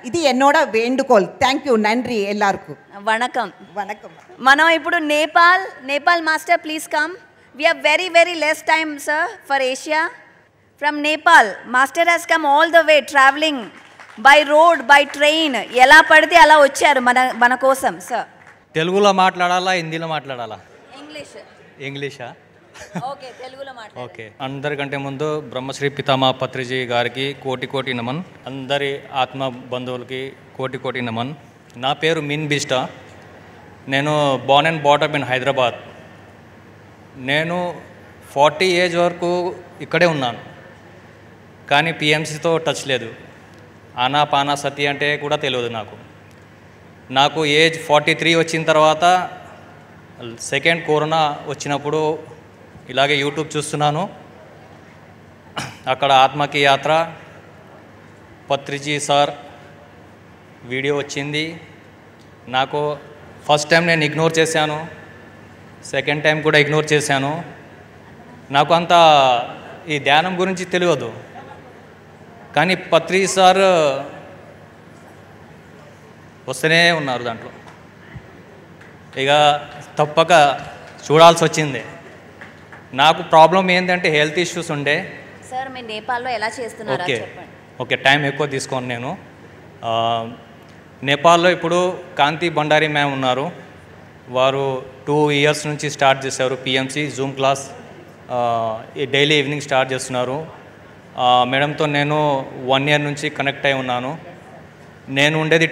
இது என்னோட வேண்டுகோள். தேங்க்யூ, நன்றி எல்லாருக்கும். வணக்கம். வணக்கம். మనం ఇప్పుడు Nepal master please come. We have very less time sir for Asia. From Nepal master has come all the way traveling by road by train. ఎలా పడితే అలా వచ్చారు మన కోసం సార్. తెలుగులో మాట్లాడాలా హిందీలో మాట్లాడాలా? ఇంగ్లీషా? ఓకే, తెలుగులో మాట్లాడండి. ఓకే. అందరికంటే ముందు బ్రహ్మశ్రీ పితామహ పత్రిజీ గారికి కోటి నమన్. అందరి ఆత్మ బంధువులకి కోటి నమన్. నా పేరు మిన్ బిస్టా. నేను బోర్న్ అండ్ బాటప్ ఇన్ హైదరాబాద్. నేను 40 ఏజ్ వరకు ఇక్కడే ఉన్నాను, కానీ పిఎంసీతో టచ్ లేదు. ఆనాపానా సతి అంటే కూడా తెలియదు నాకు ఏజ్ 43 వచ్చిన తర్వాత సెకండ్ కరోనా వచ్చినప్పుడు ఇలాగే యూట్యూబ్ చూస్తున్నాను. అక్కడ ఆత్మకి యాత్ర పత్రిజీ సార్ వీడియో వచ్చింది. నాకు ఫస్ట్ టైం నేను ఇగ్నోర్ చేశాను, సెకండ్ టైం కూడా ఇగ్నోర్ చేశాను. నాకు అంత ఈ ధ్యానం గురించి తెలియదు, కానీ పత్రిజీ సార్ వస్తూనే ఉన్నారు దాంట్లో. ఇక తప్పక చూడాల్సి వచ్చింది. నాకు ప్రాబ్లం ఏంటంటే హెల్త్ ఇష్యూస్ ఉండే. సార్ మీ నేపాల్లో ఎలా చేస్తున్నారో చెప్పండి. ఓకే, టైం ఎక్కువ తీసుకోండి. నేను నేపాల్లో ఇప్పుడు కాంతి బండారి మ్యామ్ ఉన్నారు. వారు 2 ఇయర్స్ నుంచి స్టార్ట్ చేశారు PMC Zoom class. Daily evening start చేస్తున్నారు. మేడంతో నేను 1 ఇయర్ నుంచి కనెక్ట్ అయి ఉన్నాను. నేను ఉండేది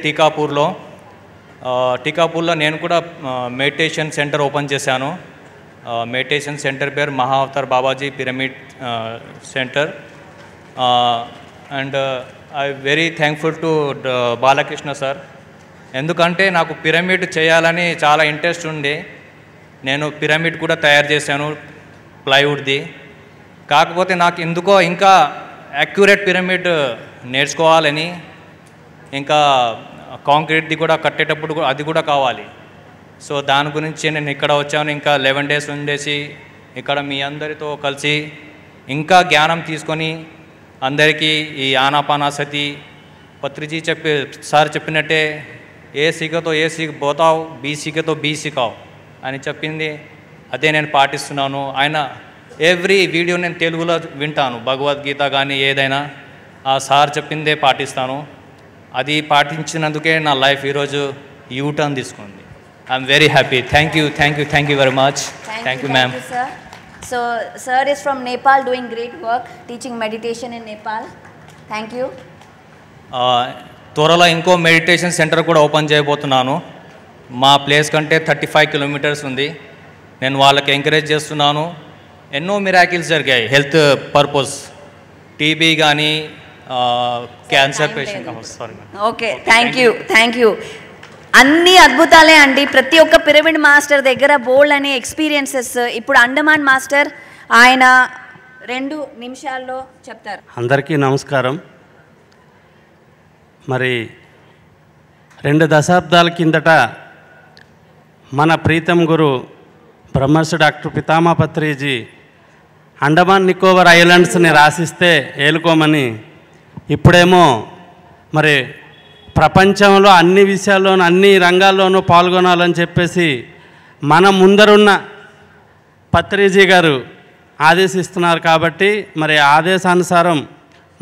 టీకాపూర్లో నేను కూడా మెడిటేషన్ సెంటర్ ఓపెన్ చేశాను. మెడిటేషన్ సెంటర్ పేరు Mahavatar Babaji pyramid centre. And I very thankful to Balakrishna sir, ఎందుకంటే నాకు పిరమిడ్ చేయాలని చాలా ఇంట్రెస్ట్ ఉండి నేను పిరమిడ్ కూడా తయారు చేశాను ప్లైవుడ్ది. కాకపోతే నాకు ఎందుకో ఇంకా యాక్యురేట్ పిరమిడ్ నేర్చుకోవాలని, ఇంకా కాంక్రీట్ది కూడా కట్టేటప్పుడు అది కూడా కావాలి. సో దాని గురించి నేను ఇక్కడ వచ్చాను. ఇంకా 11 డేస్ ఉండేసి ఇక్కడ మీ అందరితో కలిసి ఇంకా జ్ఞానం తీసుకొని అందరికీ ఈ ఆనాపానాసతి పత్రిజీ సార్ చెప్పినట్టే ఏ సీకతో ఏ సీక పోతావు, బీ సీకతో బీ సీకావు అని చెప్పింది, అదే నేను పాటిస్తున్నాను. ఆయన ఎవ్రీ వీడియో నేను తెలుగులో వింటాను, భగవద్గీత కానీ ఏదైనా ఆ సార్ చెప్పిందే పాటిస్తాను. అది పాటించినందుకే నా లైఫ్ ఈరోజు యూటర్న్ తీసుకుంది. I'm very happy. Thank you very much. Thank you ma'am. So sir is from Nepal doing great work teaching meditation in Nepal. Thank you. త్వరలో ఇంకో మెడిటేషన్ సెంటర్ కూడా ఓపెన్ చేయబోతున్నాను. మా ప్లేస్ కంటే 35 కిలోమీటర్స్ ఉంది. నేను వాళ్ళకి ఎంకరేజ్ చేస్తున్నాను. ఎన్నో మిరాకిల్స్ జరిగాయి హెల్త్ పర్పస్, టీబీ కానీ cancer patient. Sorry okay, thank you. అన్ని అద్భుతాలే అండి. ప్రతి ఒక్క పిరమిడ్ మాస్టర్ దగ్గర బోల్డ్ అనే ఎక్స్పీరియన్సెస్. ఇప్పుడు అండమాన్ మాస్టర్ ఆయన 2 నిమిషాల్లో చెప్తారు. అందరికీ నమస్కారం. మరి 2 దశాబ్దాల కిందట మన ప్రీతం గురు బ్రహ్మర్షి డాక్టర్ పితామహ పత్రిజీ అండమాన్ నికోబార్ ఐలాండ్స్ని రాసిస్తే ఏలుకోమని, ఇప్పుడేమో మరి ప్రపంచంలో అన్ని విషయాల్లోనూ అన్ని రంగాల్లోనూ పాల్గొనాలని చెప్పేసి మన ముందరున్న పత్రిజీ గారు ఆదేశిస్తున్నారు. కాబట్టి మరి ఆదేశానుసారం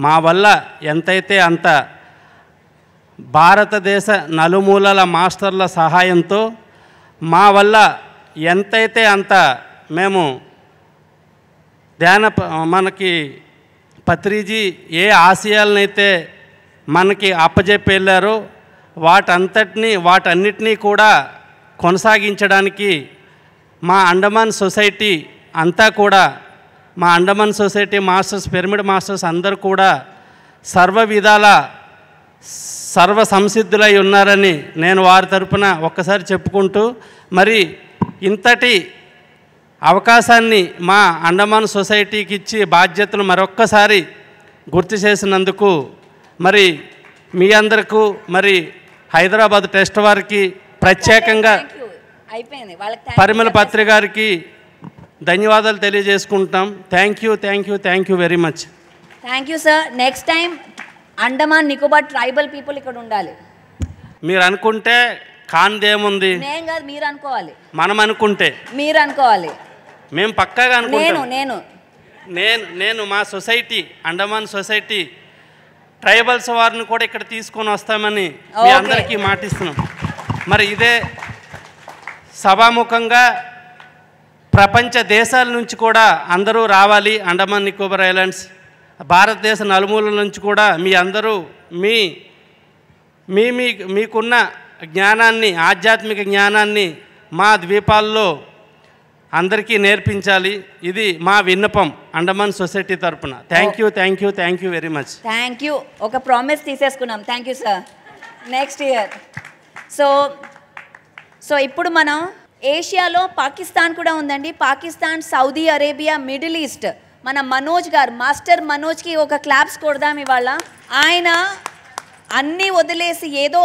మా వల్ల ఎంతైతే అంత భారతదేశ నలుమూలల మాస్టర్ల సహాయంతో మా వల్ల ఎంతైతే అంత మేము మనకి పత్రిజీ ఏ ఆశయాలనైతే మనకి అప్పజెప్పి వెళ్ళారో వాటన్నిటినీ కూడా కొనసాగించడానికి మా అండమాన్ సొసైటీ అంతా కూడా, మా Andaman society masters, pyramid masters అందరూ కూడా సర్వ విధాల సర్వ సంసిద్ధులై ఉన్నారని నేను వారి తరపున ఒక్కసారి చెప్పుకుంటూ, మరి ఇంతటి అవకాశాన్ని మా అండమాన్ సొసైటీకి ఇచ్చి బాధ్యతలు మరొక్కసారి గుర్తు చేసినందుకు మరి మీ అందరికీ, మరి హైదరాబాద్ టెస్ట్ వారికి ప్రత్యేకంగా పరిమళ పత్రి గారికి ధన్యవాదాలు తెలియజేసుకుంటాం. Thank you very much. Thank you sir. Next time Andaman Nicobar tribal people ఇక్కడ ఉండాలి. మీరు అనుకుంటే కాందేముంది, నేను కాదు, మీరు అనుకోవాలి. మనం అనుకుంటే మీరు అనుకోవాలి. మేము పక్కాగా అనుకుంటాం. నేను మా సొసైటీ, అండమాన్ సొసైటీ ట్రైబల్స్ వారిని కూడా ఇక్కడ తీసుకొని వస్తామని మీ అందరికీ మాటిస్తున్నాం. మరి ఇదే సభాముఖంగా ప్రపంచ దేశాల నుంచి కూడా అందరూ రావాలి. అండమాన్ నికోబార్ ఐలాండ్స్, భారతదేశ నలుమూలల నుంచి కూడా మీ అందరూ మీకున్న జ్ఞానాన్ని, ఆధ్యాత్మిక జ్ఞానాన్ని మా ద్వీపాల్లో అందరికీ నేర్పించాలి. ఇది మా విన్నపం అండమాన్ సొసైటీ తరపున. Thank you very much. Thank you. ఒక ప్రామిస్ తీసేసుకున్నాం. Thank you sir. Next year. So ఇప్పుడు మనం ఏషియాలో పాకిస్తాన్ కూడా ఉందండి. Pakistan, Saudi Arabia, middle east. మన మనోజ్ గారు, మాస్టర్ మనోజ్కి ఒక క్లాప్స్ కొడదాం ఇవాళ. ఆయన అన్నీ వదిలేసి ఏదో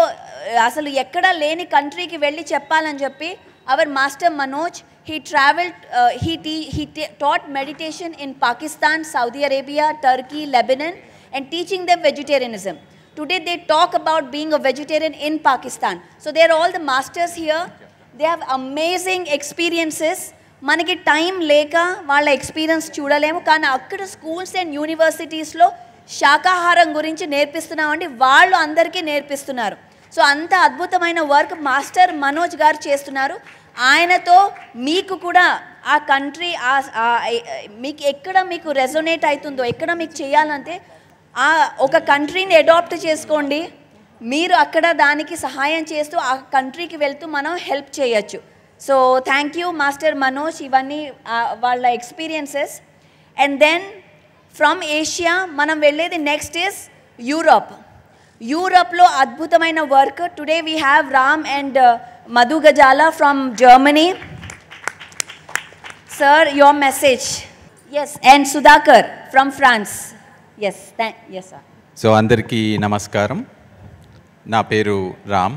అసలు ఎక్కడా లేని కంట్రీకి వెళ్ళి చెప్పాలని చెప్పి hour master Manoj, he traveled, he taught meditation in Pakistan, Saudi Arabia, Turkey, Lebanon, and teaching them vegetarianism. Today they talk about being a vegetarian in Pakistan. So they are all the masters here. They have amazing experiences. మనకి time లేక వాళ్ళ experience చూడలేము, కానీ అక్కడ schools and యూనివర్సిటీస్లో శాకాహారం గురించి నేర్పిస్తున్నామండి. వాళ్ళు అందరికీ నేర్పిస్తున్నారు. సో అంత అద్భుతమైన వర్క్ మాస్టర్ మనోజ్ గారు చేస్తున్నారు. ఆయనతో మీకు కూడా ఆ కంట్రీ మీకు ఎక్కడ మీకు రెజొనేట్ అవుతుందో, ఎక్కడ మీకు చేయాలంటే ఆ ఒక కంట్రీని అడాప్ట్ చేసుకోండి. మీరు అక్కడ దానికి సహాయం చేస్తూ ఆ కంట్రీకి వెళ్తూ మనం హెల్ప్ చేయొచ్చు. So thank you master Manoj, ఇవన్నీ వాళ్ళ experiences. And then from Asia మనం వెళ్ళేది నెక్స్ట్ ఇస్ యూరప్. యూరప్లో అద్భుతమైన work. Today we have Ram and Madhu Gajala from Germany. Sir, your message. Yes, and Sudhakar from France. Yes, sir. So, andarki namaskaram. Na peru Ram.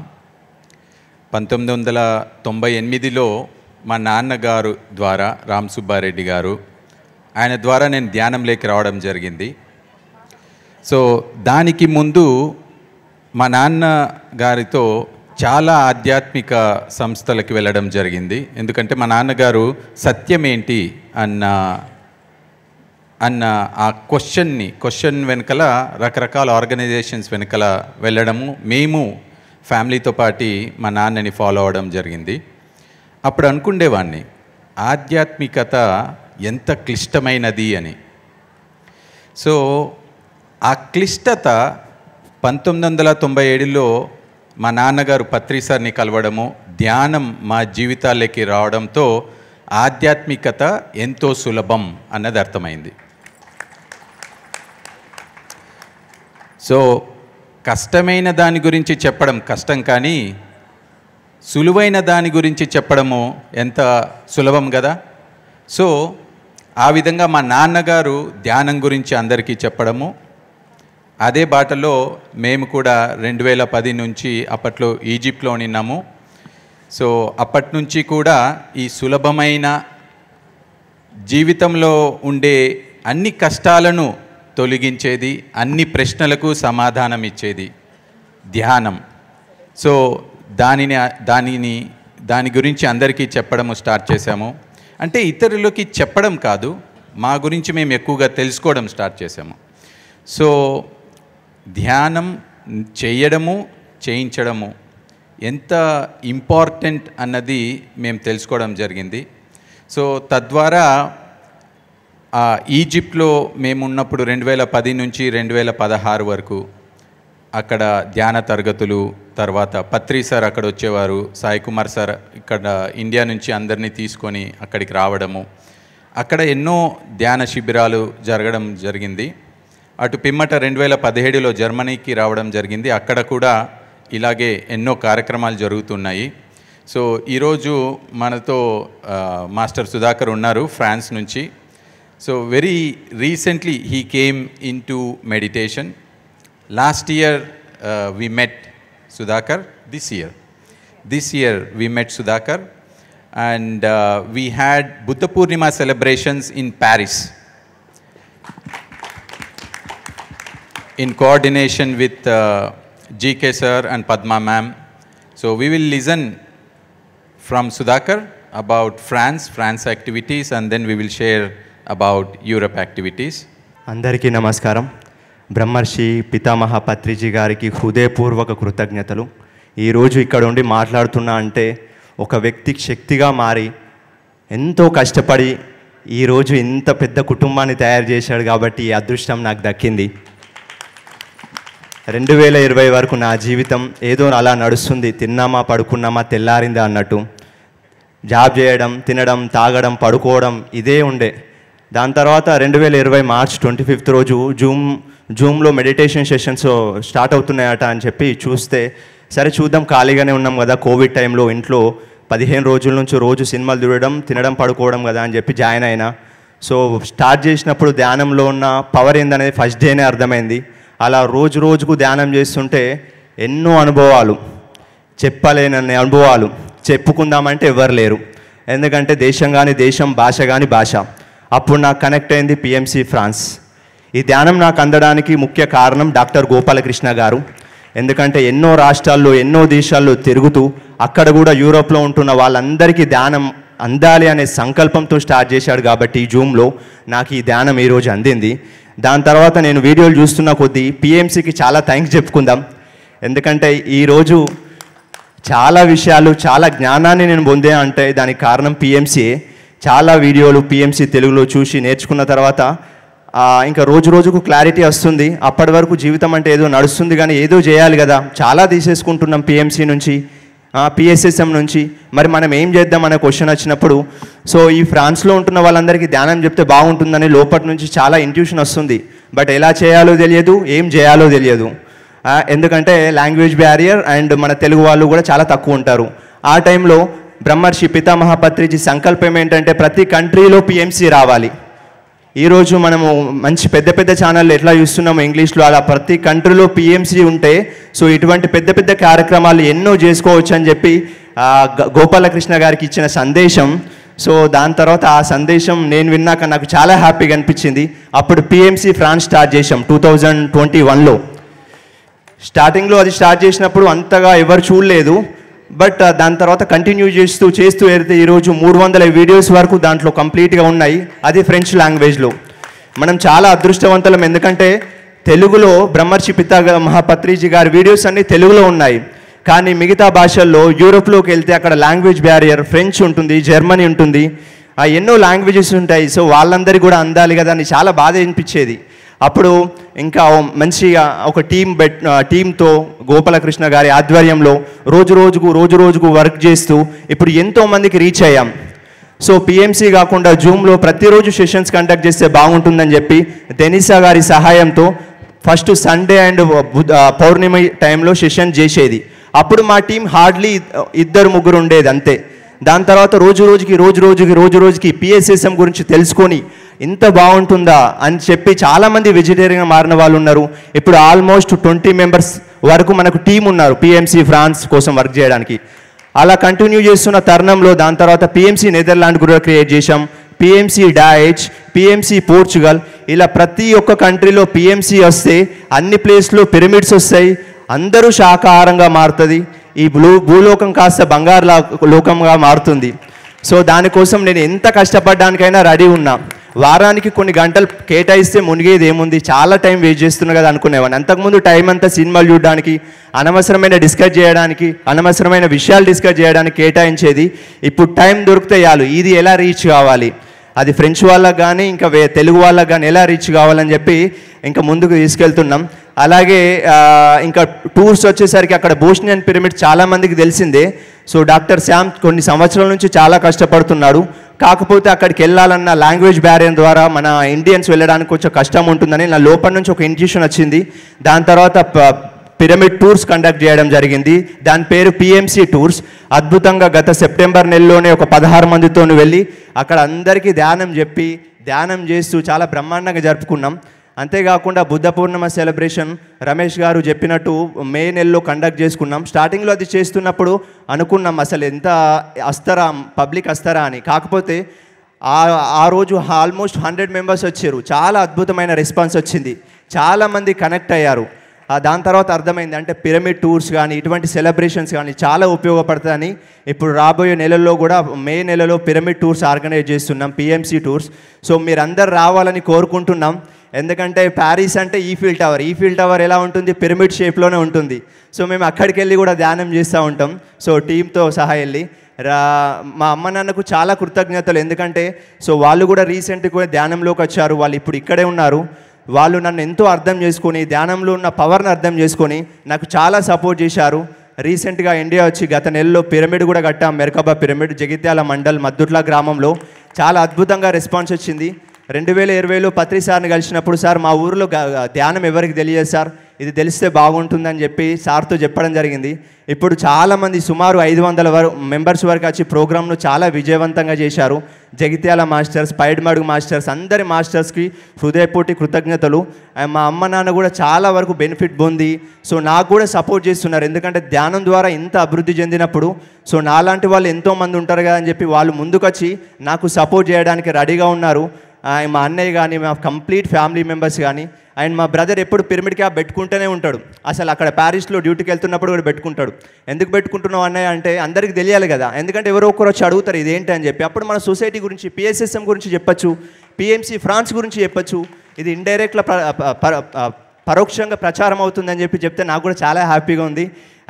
1998లో మా నాన్నగారు ద్వారా, రామ్ సుబ్బారెడ్డి గారు, ఆయన ద్వారా నేను ధ్యానంలోకి రావడం జరిగింది. సో దానికి ముందు మా నాన్నగారితో చాలా ఆధ్యాత్మిక సంస్థలకు వెళ్ళడం జరిగింది. ఎందుకంటే మా నాన్నగారు సత్యం ఏంటి అన్న ఆ క్వశ్చన్ వెనకల రకరకాల ఆర్గనైజేషన్స్ వెనకల వెళ్ళడము, మేము ఫ్యామిలీతో పాటు మా నాన్నని ఫాలో అవ్వడం జరిగింది. అప్పుడు అనుకుండేవాడిని ఆధ్యాత్మికత ఎంత క్లిష్టమైనది అని. సో ఆ క్లిష్టత 1997లో మా నాన్నగారు పత్రి సార్ని కలవడము, ధ్యానం మా జీవితాల్లోకి రావడంతో ఆధ్యాత్మికత ఎంతో సులభం అన్నది అర్థమైంది. సో కష్టమైన దాని గురించి చెప్పడం కష్టం, కానీ సులువైన దాని గురించి చెప్పడము ఎంత సులభం కదా. సో ఆ విధంగా మా నాన్నగారు ధ్యానం గురించి అందరికీ చెప్పడము, అదే బాటలో మేము కూడా 2010 నుంచి అప్పట్లో ఈజిప్ట్లో ఉన్నాము. సో అప్పటి నుంచి కూడా ఈ సులభమైన జీవితంలో ఉండే అన్ని కష్టాలను తొలగించేది, అన్ని ప్రశ్నలకు సమాధానం ఇచ్చేది ధ్యానం. సో దాని గురించి అందరికీ చెప్పడము స్టార్ట్ చేశాము. అంటే ఇతరులకి చెప్పడం కాదు, మా గురించి మేము ఎక్కువగా తెలుసుకోవడం స్టార్ట్ చేసాము. సో ధ్యానం చేయడము, చేయించడము ఎంత ఇంపార్టెంట్ అన్నది మేము తెలుసుకోవడం జరిగింది. సో తద్వారా ఈజిప్ట్లో మేము ఉన్నప్పుడు 2010 నుంచి 2016 వరకు అక్కడ ధ్యాన తరగతులు, తర్వాత పత్రి సార్ అక్కడ వచ్చేవారు, సాయి కుమార్ సార్ ఇక్కడ ఇండియా నుంచి అందరినీ తీసుకొని అక్కడికి రావడము, అక్కడ ఎన్నో ధ్యాన శిబిరాలు జరగడం జరిగింది. అటు పిమ్మట 2017లో జర్మనీకి రావడం జరిగింది, అక్కడ కూడా ఇలాగే ఎన్నో కార్యక్రమాలు జరుగుతున్నాయి. సో ఈరోజు మనతో మాస్టర్ సుధాకర్ ఉన్నారు ఫ్రాన్స్ నుంచి. So very recently he came in to meditation. Last year we met Sudhakar. This year we met Sudhakar, and we had Buddha Purnima celebrations in Paris in coordination with GK sir and Padma ma'am. So we will listen from Sudhakar about France activities, and then we will share about Europe activities. Andariki namaskaram. బ్రహ్మర్షి పితామహ పత్రిజీ గారికి హృదయపూర్వక కృతజ్ఞతలు. ఈరోజు ఇక్కడ ఉండి మాట్లాడుతున్నా అంటే ఒక వ్యక్తికి శక్తిగా మారి ఎంతో కష్టపడి ఈరోజు ఇంత పెద్ద కుటుంబాన్ని తయారు చేశాడు కాబట్టి ఈ అదృష్టం నాకు దక్కింది. 2020 వరకు నా జీవితం ఏదో అలా నడుస్తుంది, తిన్నామా పడుకున్నామా తెల్లారిందా అన్నట్టు. జాబ్ చేయడం, తినడం, తాగడం, పడుకోవడం ఇదే ఉండే. దాని తర్వాత 2020 మార్చ్ 25 రోజు జూమ్లో మెడిటేషన్ సెషన్స్ స్టార్ట్ అవుతున్నాయట అని చెప్పి చూస్తే, సరే చూద్దాం ఖాళీగానే ఉన్నాం కదా, కోవిడ్ టైంలో ఇంట్లో 15 రోజుల నుంచి రోజు సినిమాలు చూడడం, తినడం, పడుకోవడం కదా అని చెప్పి జాయిన్ అయినా. సో స్టార్ట్ చేసినప్పుడు ధ్యానంలో ఉన్న పవర్ ఏందనేది ఫస్ట్ డేనే అర్థమైంది. అలా రోజుకు ధ్యానం చేస్తుంటే ఎన్నో అనుభవాలు, చెప్పలేనన్ని అనుభవాలు, చెప్పుకుందామంటే ఎవరు లేరు. ఎందుకంటే దేశం కానీ దేశం, భాష కానీ భాష. అప్పుడు నాకు కనెక్ట్ అయింది PMC ఫ్రాన్స్. ఈ ధ్యానం నాకు అందడానికి ముఖ్య కారణం డాక్టర్ గోపాలకృష్ణ గారు. ఎందుకంటే ఎన్నో రాష్ట్రాల్లో, ఎన్నో దేశాల్లో తిరుగుతూ అక్కడ కూడా యూరోప్లో ఉంటున్న వాళ్ళందరికీ ధ్యానం అందాలి అనే సంకల్పంతో స్టార్ట్ చేశాడు. కాబట్టి జూమ్లో నాకు ఈ ధ్యానం ఈరోజు అందింది. దాని తర్వాత నేను వీడియోలు చూస్తున్న కొద్దీ PMCకి చాలా థ్యాంక్స్ చెప్పుకుందాం. ఎందుకంటే ఈరోజు చాలా విషయాలు, చాలా జ్ఞానాన్ని నేను పొందే అంటే దానికి కారణం PMCయే. చాలా వీడియోలు PMC తెలుగులో చూసి నేర్చుకున్న తర్వాత ఇంకా రోజుకు క్లారిటీ వస్తుంది. అప్పటి వరకు జీవితం అంటే ఏదో నడుస్తుంది కానీ ఏదో చేయాలి కదా, చాలా తీసేసుకుంటున్నాం PMC నుంచి, PSSM నుంచి. మరి మనం ఏం చేద్దాం అనే క్వశ్చన్ వచ్చినప్పుడు, సో ఈ ఫ్రాన్స్లో ఉంటున్న వాళ్ళందరికీ ధ్యానం చెప్తే బాగుంటుందని లోపటి నుంచి చాలా ఇంట్యూషన్ వస్తుంది. బట్ ఎలా చేయాలో తెలియదు, ఏం చేయాలో తెలియదు. ఎందుకంటే లాంగ్వేజ్ బ్యారియర్ అండ్ మన తెలుగు వాళ్ళు కూడా చాలా తక్కువ ఉంటారు. ఆ టైంలో బ్రహ్మర్షి పితామహ పత్రిజీ సంకల్పం ఏంటంటే ప్రతి కంట్రీలో PMC రావాలి. ఈరోజు మనము మంచి పెద్ద ఛానళ్ళు ఎట్లా చూస్తున్నాము ఇంగ్లీష్లో, అలా ప్రతి కంట్రీలో PMC ఉంటే సో ఇటువంటి పెద్ద కార్యక్రమాలు ఎన్నో చేసుకోవచ్చు అని చెప్పి గోపాలకృష్ణ గారికి ఇచ్చిన సందేశం. సో దాని తర్వాత ఆ సందేశం నేను విన్నాక నాకు చాలా హ్యాపీగా అనిపించింది. అప్పుడు PMC ఫ్రాన్స్ స్టార్ట్ చేసాం 2021లో. స్టార్టింగ్లో అది స్టార్ట్ చేసినప్పుడు అంతగా ఎవరు చూడలేదు. బట్ దాని తర్వాత కంటిన్యూ చేస్తూ వెళ్తే ఈరోజు 300 వీడియోస్ వరకు దాంట్లో కంప్లీట్గా ఉన్నాయి. అది ఫ్రెంచ్ లాంగ్వేజ్లో. మనం చాలా అదృష్టవంతులం, ఎందుకంటే తెలుగులో బ్రహ్మర్షి పితామహ పత్రిజీ గారి వీడియోస్ అన్నీ తెలుగులో ఉన్నాయి. కానీ మిగతా భాషల్లో యూరోప్లోకి వెళ్తే అక్కడ లాంగ్వేజ్ బ్యారియర్, ఫ్రెంచ్ ఉంటుంది, జర్మనీ ఉంటుంది, ఎన్నో లాంగ్వేజెస్ ఉంటాయి. సో వాళ్ళందరికీ కూడా అందాలి కదా అని చాలా బాధ అనిపించేది. అప్పుడు ఇంకా మంచిగా ఒక టీంతో గోపాలకృష్ణ గారి ఆధ్వర్యంలో రోజుకు వర్క్ చేస్తూ ఇప్పుడు ఎంతోమందికి రీచ్ అయ్యాం. సో పిఎంసి కాకుండా జూమ్లో ప్రతిరోజు సెషన్స్ కండక్ట్ చేస్తే బాగుంటుందని చెప్పి డెనిసా గారి సహాయంతో ఫస్ట్ సండే అండ్ పౌర్ణమి టైంలో సెషన్ చేసేది. అప్పుడు మా టీం హార్డ్లీ 2-3 ఉండేది అంతే. దాని తర్వాత రోజు రోజుకి పిఎస్ఎస్ఎం గురించి తెలుసుకొని ఇంత బాగుంటుందా అని చెప్పి చాలామంది వెజిటేరియన్ మారిన వాళ్ళు ఉన్నారు. ఇప్పుడు ఆల్మోస్ట్ 20 మెంబర్స్ వరకు మనకు టీం ఉన్నారు పిఎంసి ఫ్రాన్స్ కోసం వర్క్ చేయడానికి. అలా కంటిన్యూ చేస్తున్న తరుణంలో దాని తర్వాత పిఎంసి నెదర్లాండ్ కూడా క్రియేట్ చేశాం, పిఎంసి డాయిచ్, పిఎంసి పోర్చుగల్. ఇలా ప్రతి ఒక్క కంట్రీలో పిఎంసి వస్తే అన్ని ప్లేస్లో పిరమిడ్స్ వస్తాయి, అందరూ శాకాహారంగా మారుతుంది, ఈ భూలోకం కాస్త బంగారు లోకంగా మారుతుంది. సో దానికోసం నేను ఎంత కష్టపడడానికైనా రెడీ ఉన్నా. వారానికి కొన్ని గంటలు కేటాయిస్తే మునిగేది ఏముంది, చాలా టైం వేస్ట్ చేస్తున్నా కదా అనుకునేవాడిని. అంతకుముందు టైం అంతా సినిమాలు చూడడానికి, అనవసరమైన డిస్కస్ చేయడానికి, అనవసరమైన విషయాలు డిస్కస్ చేయడానికి కేటాయించేది. ఇప్పుడు టైం దొరికితే చాలు, ఇది ఎలా రీచ్ కావాలి, అది ఫ్రెంచ్ వాళ్ళకి కానీ ఇంకా తెలుగు వాళ్ళకి కానీ ఎలా రీచ్ కావాలని చెప్పి ఇంకా ముందుకు తీసుకెళ్తున్నాం. అలాగే ఇంకా టూర్స్ వచ్చేసరికి అక్కడ బోస్నియన్ పిరమిడ్ చాలామందికి తెలిసిందే. సో డాక్టర్ శ్యామ్ కొన్ని సంవత్సరాల నుంచి చాలా కష్టపడుతున్నాడు. కాకపోతే అక్కడికి వెళ్ళాలన్న లాంగ్వేజ్ బ్యారియర్ ద్వారా మన ఇండియన్స్ వెళ్ళడానికి కొంచెం కష్టం ఉంటుందని నా లోపల నుంచి ఒక ఇంట్యూషన్ వచ్చింది. దాని తర్వాత పిరమిడ్ టూర్స్ కండక్ట్ చేయడం జరిగింది. దాని పేరు పిఎంసి టూర్స్. అద్భుతంగా గత సెప్టెంబర్ నెలలోనే ఒక 16 మందితో వెళ్ళి అక్కడ అందరికీ ధ్యానం చేస్తూ చాలా బ్రహ్మాండంగా జరుపుకున్నాం. అంతేకాకుండా బుద్ధ పూర్ణిమ సెలబ్రేషన్ రమేష్ గారు చెప్పినట్టు మే నెలలో కండక్ట్ చేసుకున్నాం. స్టార్టింగ్లో అది చేస్తున్నప్పుడు అనుకున్నాం అసలు ఎంత పబ్లిక్ వస్తారా అని. కాకపోతే ఆ రోజు ఆల్మోస్ట్ 100 మెంబర్స్ వచ్చారు. చాలా అద్భుతమైన రెస్పాన్స్ వచ్చింది, చాలామంది కనెక్ట్ అయ్యారు. దాని తర్వాత అర్థమైంది అంటే పిరమిడ్ టూర్స్ కానీ ఇటువంటి సెలబ్రేషన్స్ కానీ చాలా ఉపయోగపడతాయని. ఇప్పుడు రాబోయే నెలల్లో కూడా మే నెలలో పిరమిడ్ టూర్స్ ఆర్గనైజ్ చేస్తున్నాం, పిఎంసి టూర్స్. సో మీరందరూ రావాలని కోరుకుంటున్నాం. ఎందుకంటే ప్యారిస్ అంటే ఈఫిల్ టవర్ ఎలా ఉంటుంది, పిరమిడ్ షేప్లోనే ఉంటుంది. సో మేము అక్కడికి వెళ్ళి కూడా ధ్యానం చేస్తూ ఉంటాం. సో టీంతో సహా వెళ్ళి మా అమ్మ నాన్నకు చాలా కృతజ్ఞతలు. ఎందుకంటే సో వాళ్ళు కూడా రీసెంట్గా ధ్యానంలోకి వచ్చారు, వాళ్ళు ఇప్పుడు ఇక్కడే ఉన్నారు. వాళ్ళు నన్ను ఎంతో అర్థం చేసుకొని, ధ్యానంలో ఉన్న పవర్ని అర్థం చేసుకొని నాకు చాలా సపోర్ట్ చేశారు. రీసెంట్గా ఇండియా వచ్చి గత నెలలో పిరమిడ్ కూడా కట్టాం, మెర్కబా పిరమిడ్, జగిత్యాల మండల్ మద్దుట్ల గ్రామంలో. చాలా అద్భుతంగా రెస్పాన్స్ వచ్చింది. 2020లో పత్రి సార్ని కలిసినప్పుడు, సార్ మా ఊరిలో ధ్యానం ఎవరికి తెలియదు సార్, ఇది తెలిస్తే బాగుంటుందని చెప్పి సార్తో చెప్పడం జరిగింది. ఇప్పుడు చాలామంది సుమారు 500 మెంబర్స్ వరకు వచ్చి ప్రోగ్రామ్ను చాలా విజయవంతంగా చేశారు. జగిత్యాల మాస్టర్స్, పైడ్మడుగు మాస్టర్స్, అందరి మాస్టర్స్కి హృదయపూర్తి కృతజ్ఞతలు. మా అమ్మ నాన్న కూడా చాలా వరకు బెనిఫిట్ పొంది సో నాకు కూడా సపోర్ట్ చేస్తున్నారు. ఎందుకంటే ధ్యానం ద్వారా ఇంత అభివృద్ధి చెందినప్పుడు సో నాలాంటి వాళ్ళు ఎంతోమంది ఉంటారు కదా అని చెప్పి వాళ్ళు ముందుకొచ్చి నాకు సపోర్ట్ చేయడానికి రెడీగా ఉన్నారు. మా అన్నయ్య కానీ, మా కంప్లీట్ ఫ్యామిలీ మెంబర్స్ కానీ, అండ్ మా బ్రదర్ ఎప్పుడు పిరమిడ్ క్యాప్ పెట్టుకుంటూనే ఉంటాడు. అసలు అక్కడ ప్యారిస్లో డ్యూటీకి వెళ్తున్నప్పుడు కూడా పెట్టుకుంటాడు. ఎందుకు పెట్టుకుంటున్నావు అన్నయ్య అంటే అందరికీ తెలియాలి కదా, ఎందుకంటే ఎవరో ఒకరు వచ్చి అడుగుతారు ఇదేంటి అని చెప్పి. అప్పుడు మన సొసైటీ గురించి, పిఎస్ఎస్ఎం గురించి చెప్పచ్చు, పిఎంసి ఫ్రాన్స్ గురించి చెప్పచ్చు. ఇది ఇండైరెక్ట్గా పరోక్షంగా ప్రచారం అవుతుందని చెప్తే నాకు కూడా చాలా హ్యాపీగా ఉంది.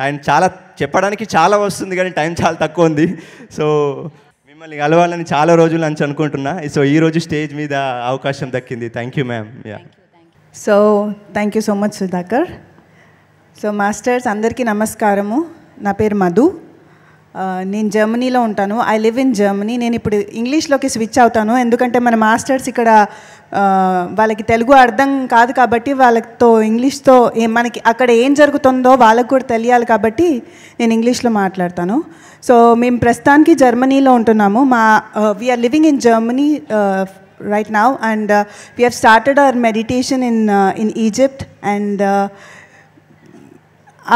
అండ్ చాలా చెప్పడానికి చాలా వస్తుంది కానీ టైం చాలా తక్కువ ఉంది. సో మిమ్మల్ని కలవాలని చాలా రోజులు నుంచి అనుకుంటున్నా. సో ఈరోజు స్టేజ్ మీద అవకాశం దక్కింది. Thank you ma'am. So thank you so much Sudhakar. So masters అందరికీ నమస్కారము. నా పేరు మధు, నేను జర్మనీలో ఉంటాను. I live in Germany. నేను ఇప్పుడు ఇంగ్లీష్లోకి స్విచ్ అవుతాను, ఎందుకంటే మన మాస్టర్స్ ఇక్కడ వాళ్ళకి తెలుగు అర్థం కాదు కాబట్టి వాళ్ళతో ఇంగ్లీష్తో మనకి అక్కడ ఏం జరుగుతుందో వాళ్ళకు కూడా తెలియాలి కాబట్టి నేను ఇంగ్లీష్లో మాట్లాడతాను. సో మేము ప్రస్తుతానికి జర్మనీలో ఉంటున్నాము. We are living in Germany right now, and we have started our meditation in Egypt, and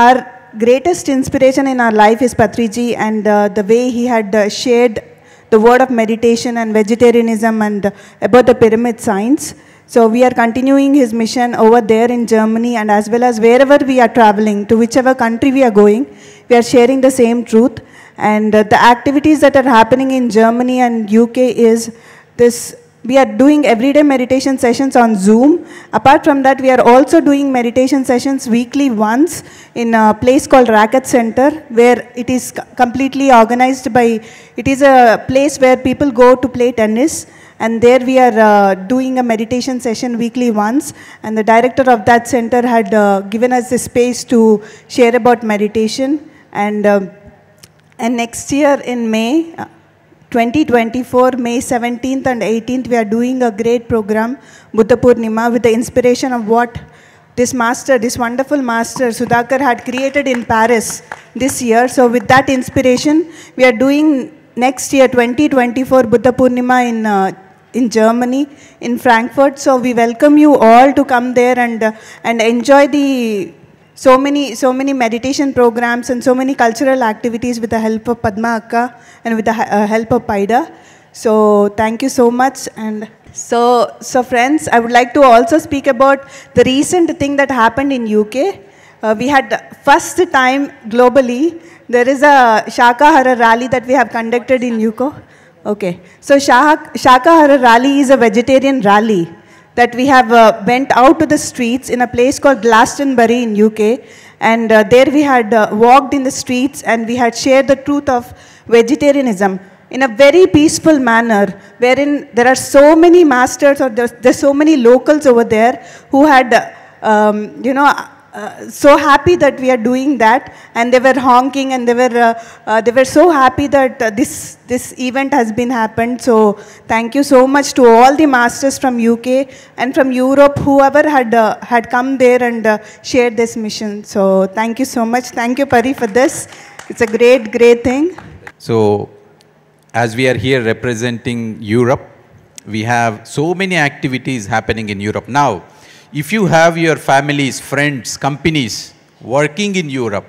our greatest inspiration in our life is Patriji, and the way he had shared the word of meditation and vegetarianism and about the pyramid science. So we are continuing his mission over there in Germany, and as well as wherever we are traveling, to whichever country we are going, we are sharing the same truth. And the activities that are happening in Germany and UK is this. We are doing everyday meditation sessions on Zoom. Apart from that, we are also doing meditation sessions weekly once in a place called Racket Center, where it is completely organized by, it is a place where people go to play tennis, and there we are doing a meditation session weekly once, and the director of that center had given us the space to share about meditation. And next year in May 2024, May 17th and 18th, we are doing a great program, Buddha Purnima, with the inspiration of what this master, this wonderful master, Sudhakar, had created in Paris this year. So with that inspiration, we are doing next year, 2024, Buddha Purnima in Germany, in Frankfurt. So we welcome you all to come there and enjoy the so many meditation programs and so many cultural activities with the help of Padma Akka and with the help of Paida. So thank you so much. And so friends, I would like to also speak about the recent thing that happened in UK. We had first time globally, there is a Shakahara rally that we have conducted in UK. Okay, so Shakahara rally is a vegetarian rally that we have went out to the streets in a place called Glastonbury in UK, and there we had walked in the streets and we had shared the truth of vegetarianism in a very peaceful manner, wherein there are so many masters or there's so many locals over there who had, so happy that we are doing that, and they were honking and they were so happy that this event has been happened. So thank you so much to all the masters from UK and from Europe, whoever had come there and shared this mission. So thank you so much. Thank you, Pari, for this. It's a great thing. So as we are here representing Europe, we have so many activities happening in Europe. Now, if you have your families, friends, companies working in Europe,